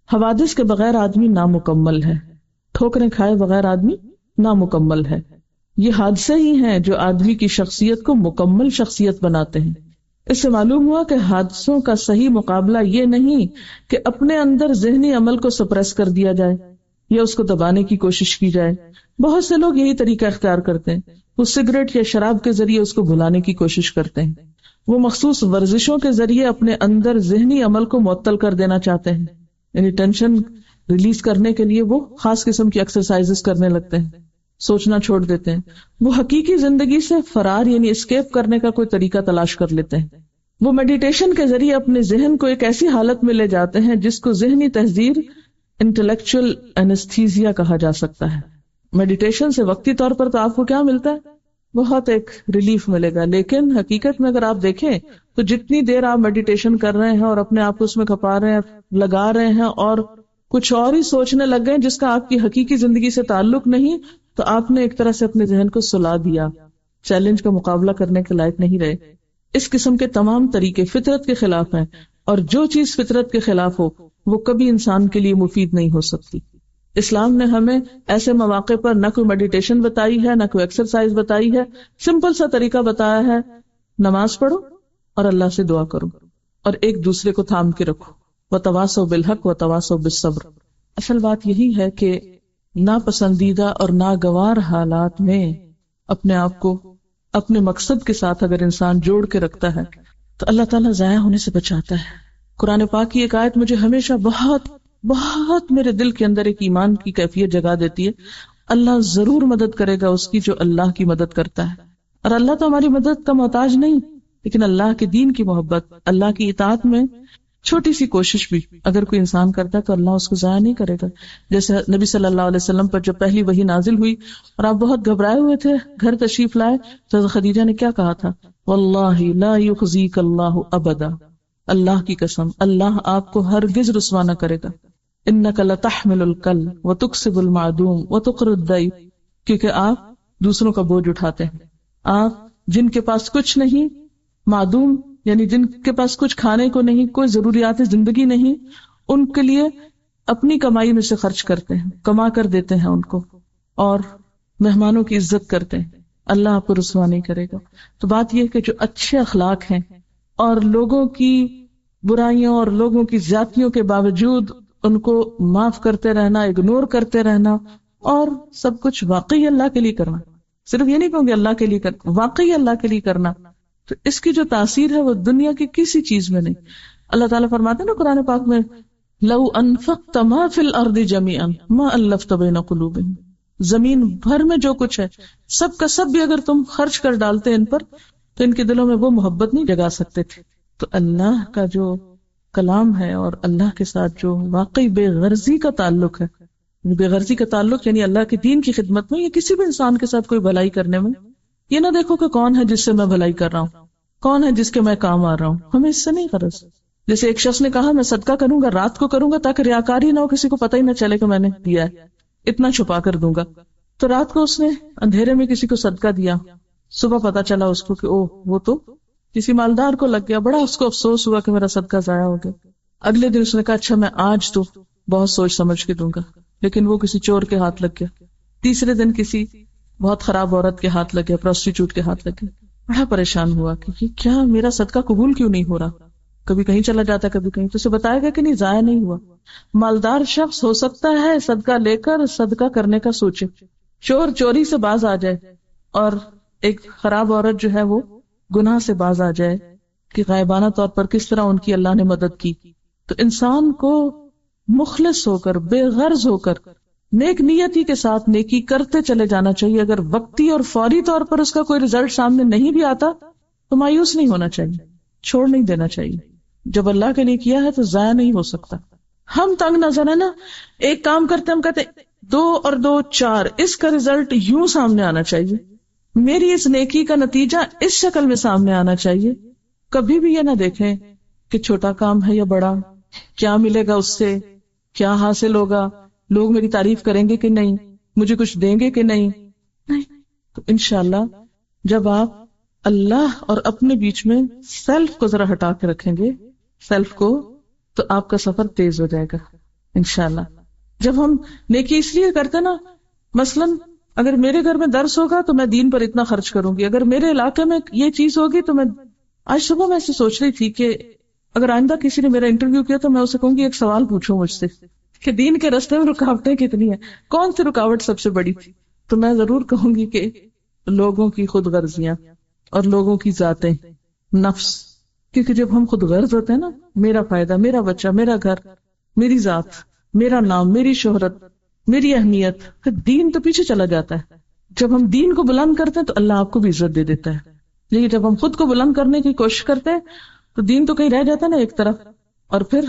Speaker 2: حوادث کے بغیر آدمی نامکمل ہے, ٹھوکریں کھائے بغیر آدمی نامکمل ہے. یہ حادثے ہی ہیں جو آدمی کی شخصیت کو مکمل شخصیت بناتے ہیں. اس سے معلوم ہوا کہ حادثوں کا صحیح مقابلہ یہ نہیں کہ اپنے اندر ذہنی عمل کو سپریس کر دیا جائے یا اس کو دبانے کی کوشش کی جائے. بہت سے لوگ یہی طریقہ اختیار کرتے ہیں, وہ سگریٹ یا شراب کے ذریعے اس کو بھلانے کی کوشش کرتے ہیں. وہ مخصوص ورزشوں کے ذریعے اپنے اندر ذہنی عمل کو معطل کر دینا چاہتے ہیں, یعنی ٹینشن ریلیز کرنے کے لیے وہ خاص قسم کی ایکسرسائزز کرنے لگتے ہیں, سوچنا چھوڑ دیتے ہیں. وہ حقیقی زندگی سے فرار یعنی اسکیپ کرنے کا کوئی طریقہ تلاش کر لیتے ہیں. وہ میڈیٹیشن کے ذریعے اپنے ذہن کو ایک ایسی حالت میں لے جاتے ہیں جس کو ذہنی تحذیر انٹلیکچوئل اینستھیزیا کہا جا سکتا ہے. میڈیٹیشن سے وقتی طور پر تو آپ کو کیا ملتا ہے, بہت ایک ریلیف ملے گا, لیکن حقیقت میں اگر آپ دیکھیں تو جتنی دیر آپ میڈیٹیشن کر رہے ہیں اور اپنے آپ کو اس میں کھپا رہے ہیں, لگا رہے ہیں اور کچھ اور ہی سوچنے لگ گئے جس کا آپ کی حقیقی زندگی سے تعلق نہیں, تو آپ نے ایک طرح سے اپنے ذہن کو سلا دیا, چیلنج کا مقابلہ کرنے کے لائق نہیں رہے. اس قسم کے تمام طریقے فطرت کے خلاف ہیں, اور جو چیز فطرت کے خلاف ہو وہ کبھی انسان کے لیے مفید نہیں ہو سکتی. اسلام نے ہمیں ایسے مواقع پر نہ کوئی میڈیٹیشن بتائی ہے, نہ کوئی ایکسرسائز بتائی ہے, سمپل سا طریقہ بتایا ہے, نماز پڑھو اور اللہ سے دعا کرو اور ایک دوسرے کو تھام کے رکھو. وتواصوا بالحق وتواصوا بالصبر. اصل بات یہی ہے کہ ناپسندیدہ اور ناگوار حالات میں اپنے آپ کو اپنے مقصد کے ساتھ اگر انسان جوڑ کے رکھتا ہے تو اللہ تعالیٰ ضائع ہونے سے بچاتا ہے. قرآن پاک کی ایک آیت مجھے ہمیشہ بہت بہت میرے دل کے اندر ایک ایمان کی کیفیت جگا دیتی ہے. اللہ ضرور مدد کرے گا اس کی جو اللہ کی مدد کرتا ہے, اور اللہ تو ہماری مدد کا محتاج نہیں, لیکن اللہ کے دین کی محبت, اللہ کی اطاعت میں چھوٹی سی کوشش بھی اگر کوئی انسان کرتا ہے تو اللہ اس کو ضائع نہیں کرے گا. جیسے نبی صلی اللہ علیہ وسلم پر جب پہلی وحی نازل ہوئی اور آپ بہت گھبرائے ہوئے تھے, گھر تشریف لائے, تو خدیجہ نے کیا کہا تھا, واللہ لا یخزیک اللہ ابدا, اللہ کی قسم اللہ آپ کو ہرگز رسوا نہ کرے گا. انک لتحمل الکل وتکسب المعدوم وتقر الضیف, کیونکہ آپ دوسروں کا بوجھ اٹھاتے ہیں. آپ جن کے پاس کچھ نہیں, معدوم یعنی جن کے پاس کچھ کھانے کو نہیں, کوئی ضروریات زندگی نہیں, ان کے لیے اپنی کمائی میں سے خرچ کرتے ہیں, کما کر دیتے ہیں ان کو, اور مہمانوں کی عزت کرتے ہیں. اللہ آپ کو رسوا نہیں کرے گا. تو بات یہ ہے کہ جو اچھے اخلاق ہیں اور لوگوں کی برائیوں اور لوگوں کی زیادتیوں کے باوجود ان کو معاف کرتے رہنا, اگنور کرتے رہنا, اور سب کچھ واقعی اللہ کے لیے کرنا, صرف یہ نہیں کہوں گے اللہ کے لیے کرنا, واقعی اللہ کے لیے کرنا, تو اس کی جو تاثیر ہے وہ دنیا کی کسی چیز میں نہیں. اللہ تعالیٰ فرماتے ہیں نا قرآن پاک میں, لو انفقت ما فی الارض جميعا ما الفت بین قلوبہم, زمین بھر میں جو کچھ ہے سب کا سب بھی اگر تم خرچ کر ڈالتے ان پر تو ان کے دلوں میں وہ محبت نہیں جگا سکتے تھے. تو اللہ کا جو کلام ہے اور اللہ کے ساتھ جو واقعی بے غرضی کا تعلق ہے, بے غرضی کا تعلق یعنی اللہ کے دین کی خدمت میں یا کسی بھی انسان کے ساتھ کوئی بھلائی کرنے میں, یہ نہ دیکھو کہ کون ہے جس سے میں بھلائی کر رہا ہوں, کون ہے جس کے میں کام آ رہا ہوں, ہمیں اس سے نہیں غرض. جیسے ایک شخص نے کہا میں صدقہ کروں گا, رات کو کروں گا تاکہ ریاکاری نہ ہو, کسی کو پتہ ہی نہ چلے کہ میں نے دیا ہے, اتنا چھپا کر دوں گا. تو رات کو اس نے اندھیرے میں کسی کو صدقہ دیا, صبح پتا چلا اس کو کہ او وہ تو کسی مالدار کو لگ گیا, بڑا اس کو افسوس ہوا کہ میرا صدقہ ضائع ہو گیا. اگلے دن اس نے کہا اچھا میں آج تو بہت سوچ سمجھ کے دوں گا, لیکن وہ کسی چور کے ہاتھ لگ گیا. تیسرے دن کسی بہت خراب عورت کے ہاتھ لگے, پروسٹیچیوٹ کے ہاتھ لگے, بڑا پریشان ہوا کہ یہ کیا میرا صدقہ قبول کیوں نہیں ہو رہا, کبھی کہیں چلا جاتا کبھی کہیں, تو اسے بتایا گیا کہ نہیں, ضائع نہیں ہوا. مالدار شخص ہو سکتا ہے صدقہ لے کر صدقہ کرنے کا سوچے, چور چوری سے باز آ جائے, اور ایک خراب عورت جو ہے وہ گناہ سے باز آ جائے, کہ غائبانہ طور پر کس طرح ان کی اللہ نے مدد کی. تو انسان کو مخلص ہو کر, بے غرض ہو کر, نیک نیتی کے ساتھ نیکی کرتے چلے جانا چاہیے. اگر وقتی اور فوری طور پر اس کا کوئی رزلٹ سامنے نہیں بھی آتا تو مایوس نہیں ہونا چاہیے, چھوڑ نہیں دینا چاہیے. جب اللہ کے لیے کیا ہے تو ضائع نہیں ہو سکتا. ہم تنگ نظر ہے نا, ایک کام کرتے ہم کہتے 2 اور 2 4, اس کا رزلٹ یوں سامنے آنا چاہیے, میری اس نیکی کا نتیجہ اس شکل میں سامنے آنا چاہیے. کبھی بھی یہ نہ دیکھیں کہ چھوٹا کام ہے یا بڑا, کیا ملے گا اس سے, کیا حاصل ہوگا, لوگ میری تعریف کریں گے کہ نہیں, مجھے کچھ دیں گے کہ نہیں. تو انشاءاللہ جب آپ اللہ اور اپنے بیچ میں سیلف کو ذرا ہٹا کے رکھیں گے, سیلف کو, تو آپ کا سفر تیز ہو جائے گا انشاءاللہ. جب ہم نیکی اس لیے کرتے نا, مثلاً اگر میرے گھر میں درس ہوگا تو میں دین پر اتنا خرچ کروں گی, اگر میرے علاقے میں یہ چیز ہوگی تو میں, آج صبح میں ایسے سوچ رہی تھی کہ اگر آئندہ کسی نے میرا انٹرویو کیا تو میں اسے کہوں گی ایک سوال پوچھو مجھ سے کہ دین کے راستے میں رکاوٹیں کتنی ہیں, کون سی رکاوٹ سب سے بڑی تھی. تو میں ضرور کہوں گی کہ لوگوں کی خود غرضیاں اور لوگوں کی ذاتیں, نفس. کیونکہ جب ہم خود غرض ہوتے ہیں نا, میرا فائدہ, میرا بچہ, میرا گھر, میری ذات, میرا نام, میری شہرت, میری اہمیت, پھر دین تو پیچھے چلا جاتا ہے. جب ہم دین کو بلند کرتے ہیں تو اللہ آپ کو بھی عزت دے دیتا ہے, لیکن جب ہم خود کو بلند کرنے کی کوشش کرتے ہیں تو دین تو کہیں رہ جاتا ہے نا ایک طرف, اور پھر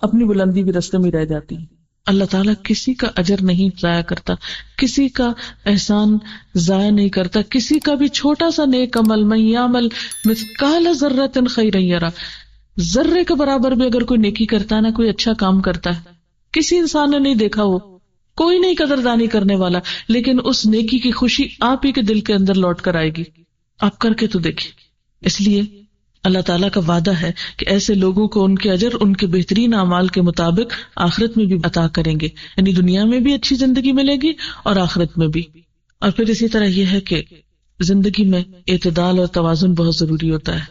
Speaker 2: اپنی بلندی بھی رستے میں رہ جاتی ہے. اللہ تعالیٰ کسی کا اجر نہیں ضائع کرتا, کسی کا احسان ضائع نہیں کرتا, کسی کا بھی چھوٹا سا نیک عمل, من یعمل مثقال ذرۃ خیرا یرہ, ذرے کے برابر بھی اگر کوئی نیکی کرتا ہے نا, کوئی اچھا کام کرتا ہے, کسی انسان نے نہیں دیکھا, وہ کوئی نہیں قدردانی کرنے والا, لیکن اس نیکی کی خوشی آپ ہی کے دل کے اندر لوٹ کر آئے گی. آپ کر کے تو دیکھیں. اس لیے اللہ تعالیٰ کا وعدہ ہے کہ ایسے لوگوں کو ان کے اجر ان کے بہترین اعمال کے مطابق آخرت میں بھی عطا کریں گے, یعنی دنیا میں بھی اچھی زندگی ملے گی اور آخرت میں بھی. اور پھر اسی طرح یہ ہے کہ زندگی میں اعتدال اور توازن بہت ضروری ہوتا ہے,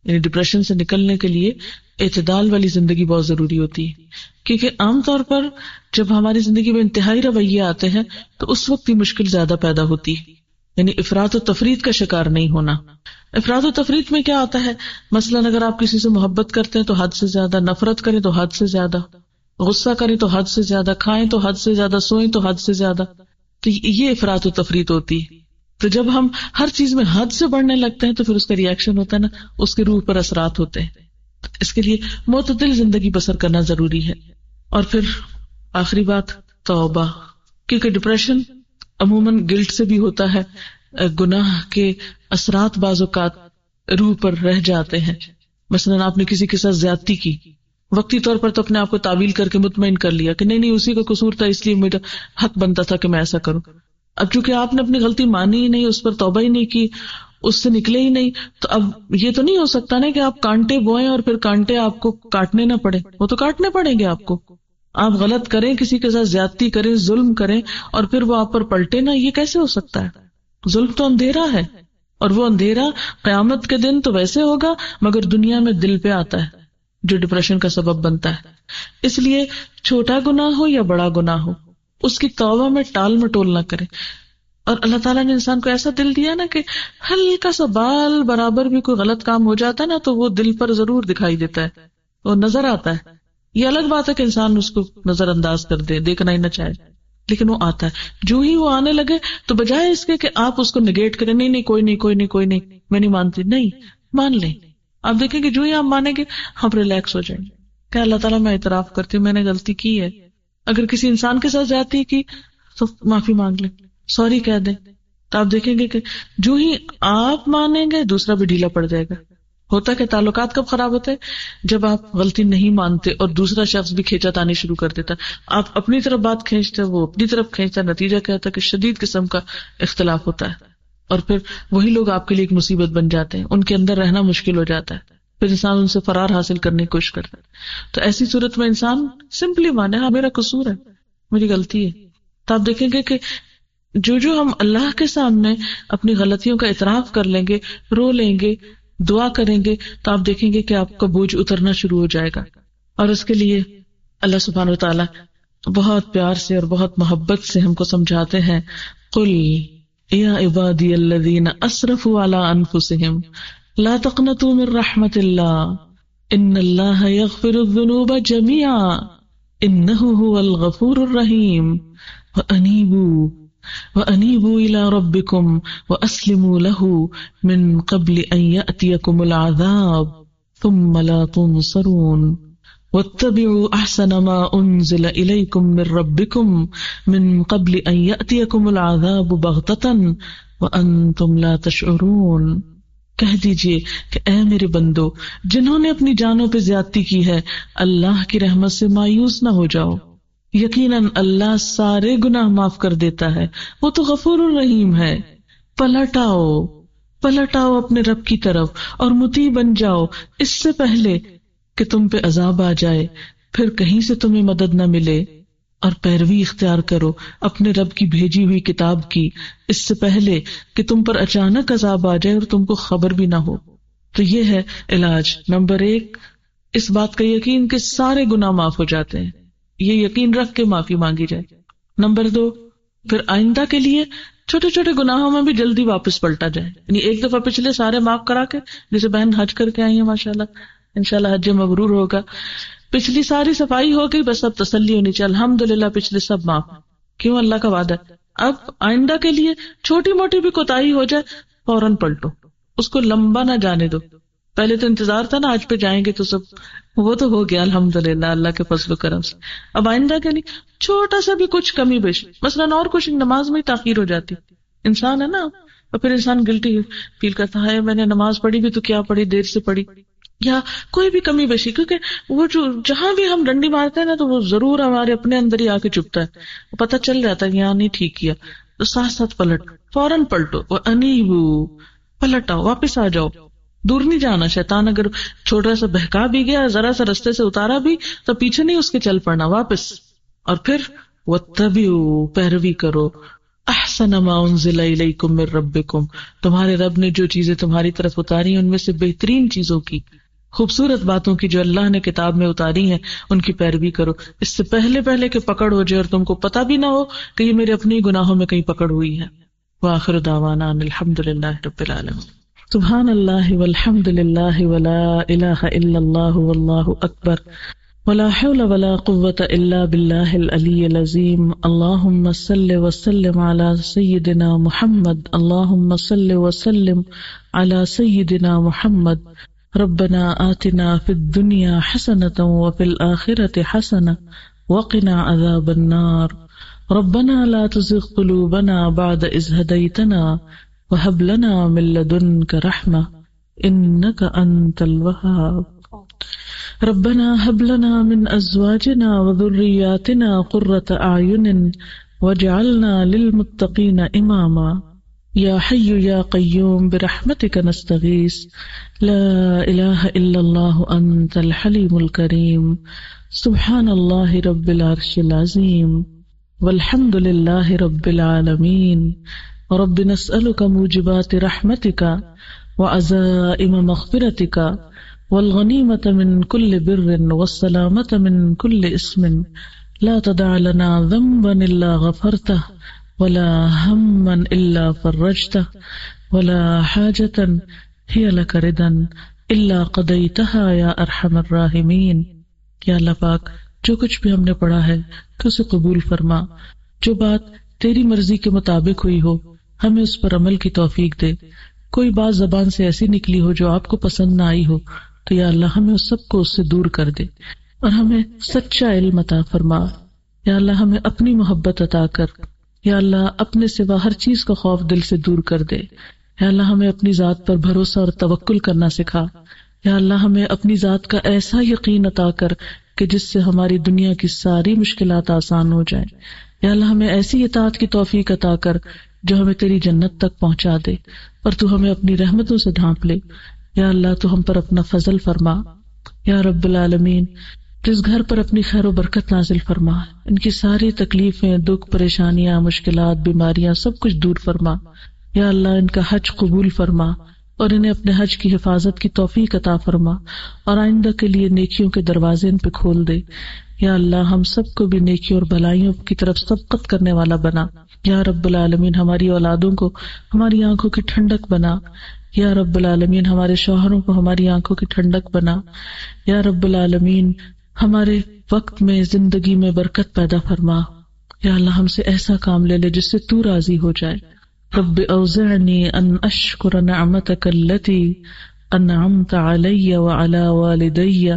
Speaker 2: یعنی ڈپریشن سے نکلنے کے لیے اعتدال والی زندگی بہت ضروری ہوتی ہے. کیونکہ عام طور پر جب ہماری زندگی میں انتہائی رویے آتے ہیں تو اس وقت ہی مشکل زیادہ پیدا ہوتی ہے, یعنی افراط و تفریط کا شکار نہیں ہونا. افراط و تفریط میں کیا آتا ہے, مثلاً اگر آپ کسی سے محبت کرتے ہیں تو حد سے زیادہ, نفرت کریں تو حد سے زیادہ, غصہ کریں تو حد سے زیادہ, کھائیں تو حد سے زیادہ, سوئیں تو حد سے زیادہ, تو یہ افراط و تفریط ہوتی ہے. تو جب ہم ہر چیز میں حد سے بڑھنے لگتے ہیں تو پھر اس کا ری ایکشن ہوتا ہے نا, اس کے روح پر اثرات ہوتے ہیں. اس کے لیے معتدل زندگی بسر کرنا ضروری ہے. اور پھر آخری بات توبہ, کیونکہ ڈپریشن عموماً گلٹ سے بھی ہوتا ہے, گناہ کے اثرات بعض اوقات روح پر رہ جاتے ہیں. مثلاً آپ نے کسی کے ساتھ زیادتی کی, وقتی طور پر تو اپنے آپ کو تعویل کر کے مطمئن کر لیا کہ نہیں اسی کا قصور تھا, اس لیے میرا حق بنتا تھا کہ میں ایسا کروں. اب چونکہ آپ نے اپنی غلطی مانی ہی نہیں, اس پر توبہ ہی نہیں کی, اس سے نکلے ہی نہیں, تو اب یہ تو نہیں ہو سکتا نا کہ آپ کانٹے بوئیں اور پھر کانٹے آپ کو کاٹنے نہ پڑے, وہ تو کاٹنے پڑیں گے آپ کو. آپ غلط کریں, کسی کے ساتھ زیادتی کریں, ظلم کریں, اور پھر وہ آپ پر پلٹے نا, یہ کیسے ہو سکتا ہے؟ ظلم تو اندھیرا ہے, اور وہ اندھیرا قیامت کے دن تو ویسے ہوگا مگر دنیا میں دل پہ آتا ہے جو ڈپریشن کا سبب بنتا ہے. اس لیے چھوٹا گناہ ہو یا بڑا گناہ ہو, اس کی توبہ میں ٹال مٹول نہ کرے. اور اللہ تعالیٰ نے انسان کو ایسا دل دیا نا کہ ہلکا سا بال برابر بھی کوئی غلط کام ہو جاتا ہے نا تو وہ دل پر ضرور دکھائی دیتا ہے, وہ نظر آتا ہے. یہ الگ بات ہے کہ انسان اس کو نظر انداز کر دے, دیکھنا ہی نہ چاہے, لیکن وہ آتا ہے. جو ہی وہ آنے لگے تو بجائے اس کے کہ آپ اس کو نگیٹ کریں, نہیں کوئی نہیں میں نہیں مانتی, نہیں, مان لیں. آپ دیکھیں کہ جو ہی آپ مانیں گے آپ ریلیکس ہو جائیں گے کہ اللہ تعالیٰ میں اعتراف کرتی ہوں میں نے غلطی کی ہے. اگر کسی انسان کے ساتھ زیادتی کی تو معافی مانگ لیں, سوری کہہ دیں, تو آپ دیکھیں گے کہ جو ہی آپ مانیں گے دوسرا بھی ڈھیلا پڑ جائے گا. ہوتا کہ تعلقات کب خراب ہوتے ہیں, جب آپ غلطی نہیں مانتے اور دوسرا شخص بھی کھینچا تانی شروع کر دیتا. آپ اپنی طرف بات کھینچتے, وہ اپنی طرف کھینچتا, نتیجہ کیا ہوتا ہے کہ شدید قسم کا اختلاف ہوتا ہے, اور پھر وہی لوگ آپ کے لیے ایک مصیبت بن جاتے ہیں, ان کے اندر رہنا مشکل ہو جاتا ہے, پھر انسان ان سے فرار حاصل کرنے کی کوشش کرتا ہے. تو ایسی صورت میں انسان سمپلی مانے, ہاں میرا قصور ہے, میری غلطی ہے. تو آپ دیکھیں گے کہ جو ہم اللہ کے سامنے اپنی غلطیوں کا اعتراف کر لیں گے، رو لیں گے، دعا کریں گے، تو آپ دیکھیں گے کہ آپ کا بوجھ اترنا شروع ہو جائے گا. اور اس کے لیے اللہ سبحانہ و تعالیٰ بہت پیار سے اور بہت محبت سے ہم کو سمجھاتے ہیں، قل یا عبادی الذین اسرفوا علی انفسہم لا تقنطوا من رحمت اللہ ان اللہ یغفر الذنوب جميعا انہ هو الغفور الرحیم وَأَنِيبُوا إِلَىٰ رَبِّكُمْ وَأَسْلِمُوا لَهُ مِن قَبْلِ أَن يَأْتِيَكُمُ الْعَذَابُ ثُمَّ لَا تُنصَرُونَ وَاتَّبِعُوا أَحْسَنَ مَا أُنزِلَ إِلَيْكُم مِّن رَّبِّكُم مِّن قَبْلِ أَن يَأْتِيَكُمُ الْعَذَابُ بَغْتَةً وَأَنتُمْ لَا تَشْعُرُونَ. کہہ دیجئے کہ اے میرے بندو، جنہوں نے اپنی جانوں پہ زیادتی کی ہے، اللہ کی رحمت سے مایوس نہ ہو جاؤ. یقیناً اللہ سارے گناہ معاف کر دیتا ہے، وہ تو غفور الرحیم ہے. پلٹ آؤ اپنے رب کی طرف اور مطیع بن جاؤ اس سے پہلے کہ تم پہ عذاب آ جائے، پھر کہیں سے تمہیں مدد نہ ملے. اور پیروی اختیار کرو اپنے رب کی بھیجی ہوئی کتاب کی اس سے پہلے کہ تم پر اچانک عذاب آ جائے اور تم کو خبر بھی نہ ہو. تو یہ ہے علاج. نمبر 1 اس بات کا یقین کہ سارے گناہ معاف ہو جاتے ہیں، یہ یقین رکھ کے معافی مانگی جائے. نمبر 2 پھر آئندہ کے لیے چھوٹے چھوٹے گناہوں میں بھی جلدی واپس پلٹا جائے. یعنی ایک دفعہ پچھلے سارے معاف کرا کے، جیسے بہن حج کر کے آئی ہیں ماشاءاللہ، انشاءاللہ حج مبرور ہوگا، پچھلی ساری صفائی ہو گئی، بس اب تسلی ہونی چاہیے الحمدللہ پچھلے سب معاف. کیوں؟ اللہ کا وعدہ ہے. اب آئندہ کے لیے چھوٹی موٹی بھی کوتاہی ہو جائے فوراً پلٹو، اس کو لمبا نہ جانے دو. پہلے تو انتظار تھا نا آج پہ جائیں گے تو سب، وہ تو ہو گیا الحمدللہ اللہ کے فضل و کرم سے. اب آئندہ کے لیے چھوٹا سا بھی کچھ کمی بیش، مثلاً اور کچھ نماز میں تاخیر ہو جاتی، انسان ہے نا، اور پھر انسان گلٹی فیل کرتا ہے میں نے نماز پڑھی بھی تو کیا پڑھی، دیر سے پڑھی، یا کوئی بھی کمی بیشی. کیونکہ وہ جو جہاں بھی ہم ڈنڈی مارتے ہیں نا تو وہ ضرور ہمارے اپنے اندر ہی آ کے چپتا ہے، پتہ چل جاتا ہے کہ یہاں نہیں ٹھیک کیا، تو ساتھ ساتھ فوراً پلٹو. وَأَنِيبُوا پلٹ آؤ، واپس آ جاؤ. دور نہیں جانا. شیطان اگر چھوٹا سا بہکا بھی گیا، ذرا سا رستے سے اتارا بھی، تو پیچھے نہیں اس کے چل پڑنا، واپس. اور پھر وَاتَّبِعُوا پیروی کرو احسن ما انزل الیکم من ربکم تمہارے رب نے جو چیزیں تمہاری طرف اتاری ان میں سے بہترین چیزوں کی، خوبصورت باتوں کی جو اللہ نے کتاب میں اتاری ہیں ان کی پیروی کرو، اس سے پہلے کہ پکڑ ہو جائے اور تم کو پتہ بھی نہ ہو کہ یہ میرے اپنے گناہوں میں کہیں پکڑ ہوئی ہے. وآخر دعوانا ان الحمدللہ رب العالمین. سبحان اللہ والحمد للہ ولا الہ الا اللہ واللہ اکبر ولا حول ولا قوة الا باللہ العلی العظیم. اللہم صل وسلم علی سیدنا محمد، اللہم صل وسلم علی سیدنا محمد. ربنا آتنا فی الدنیا حسنة وفی الآخرة حسنة وقنا عذاب النار. ربنا لا تزغ قلوبنا بعد إذ هديتنا وهب لنا من لدنك رحمة إنك أنت الوهاب. ربنا هب لنا من أزواجنا وذرياتنا قرة أعين واجعلنا للمتقين إماما. یا حی یا قیوم برحمتک نستغیث لا الہ الا اللہ انت الحلیم الکریم. سبحان اللہ رب العرش العظیم والحمد للہ رب العالمین. رب نسألک موجبات رحمتک وعزائم مغفرتک والغنیمة من كل بر والسلامة من كل اسم لا تدع لنا ذنبا الا غفرته ولا ہما الا فرجته ولا حاجة هي لك رضا الا قضيتها یا ارحم الراحمین. یا اللہ پاک جو کچھ بھی ہم نے پڑھا ہے تو اسے قبول فرما، جو بات تیری مرضی کے مطابق ہوئی ہو ہمیں اس پر عمل کی توفیق دے. کوئی بات زبان سے ایسی نکلی ہو جو آپ کو پسند نہ آئی ہو تو یا اللہ ہمیں اس سب کو اس سے دور کر دے اور ہمیں سچا علم عطا فرما. یا اللہ ہمیں اپنی محبت عطا کر. یا اللہ اپنے سوا ہر چیز کا خوف دل سے دور کر دے. یا اللہ ہمیں اپنی ذات پر بھروسہ اور توکل کرنا سکھا. یا اللہ ہمیں اپنی ذات کا ایسا یقین عطا کر کہ جس سے ہماری دنیا کی ساری مشکلات آسان ہو جائیں. یا اللہ ہمیں ایسی اطاعت کی توفیق عطا کر جو ہمیں تیری جنت تک پہنچا دے اور تو ہمیں اپنی رحمتوں سے ڈھانپ لے. یا اللہ تو ہم پر اپنا فضل فرما. یا رب العالمین تو اس گھر پر اپنی خیر و برکت نازل فرما، ان کی ساری تکلیفیں، دکھ، پریشانیاں، مشکلات، بیماریاں سب کچھ دور فرما۔ یا اللہ ان کا حج قبول فرما اور انہیں اپنے حج کی حفاظت کی توفیق عطا فرما، اور آئندہ کے لیے نیکیوں کے دروازے ان پہ کھول دے۔ یا اللہ ہم سب کو بھی نیکیوں اور بھلائیوں کی طرف سبقت کرنے والا بنا۔ یا رب العالمین ہماری اولادوں کو ہماری آنکھوں کی ٹھنڈک بنا۔ یا رب العالمین ہمارے شوہروں کو ہماری آنکھوں کی ٹھنڈک بنا۔ یا رب العالمین ہمارے وقت میں، زندگی میں برکت پیدا فرما۔ یا اللہ ہم سے ایسا کام لے لے جس سے تو راضی ہو جائے۔ رب اوزعنی ان اشکر نعمتک التی انعمت علی وعلی والدی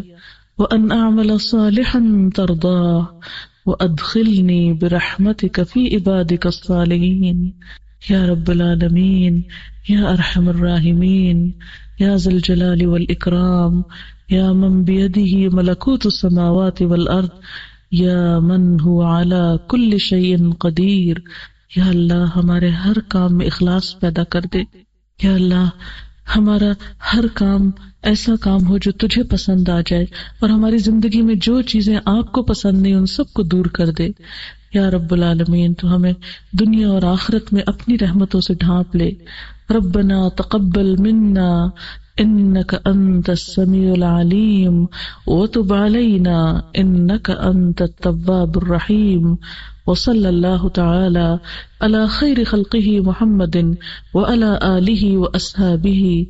Speaker 2: وان اعمل صالحا ترضاه وادخلنی برحمتک فی عبادک الصالحین۔ یا رب العالمین، یا ارحم الراحمین، یا ذا الجلال والاکرام، یا من بیدہ ملکوت السماوات والارض، یا من هو علی کل شیء قدیر۔ یا اللہ ہمارے ہر کام میں اخلاص پیدا کر دے۔ یا اللہ ہمارا ہر کام ایسا کام ہو جو تجھے پسند آ جائے، اور ہماری زندگی میں جو چیزیں آپ کو پسند نہیں ان سب کو دور کر دے۔ یا رب العالمین تو ہمیں دنیا اور آخرت میں اپنی رحمتوں سے ڈھانپ لے۔ ربنا تقبل منا انک انت السمیع العلیم وتب علینا انک انت التواب الرحیم، وصلی اللہ تعالی علی خیر خلقہ محمد وعلی آلہ واصحابہ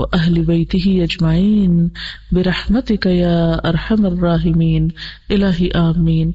Speaker 2: واہل بیتہ اجمعین برحمتک یا ارحم الراحمین۔ الہی آمین۔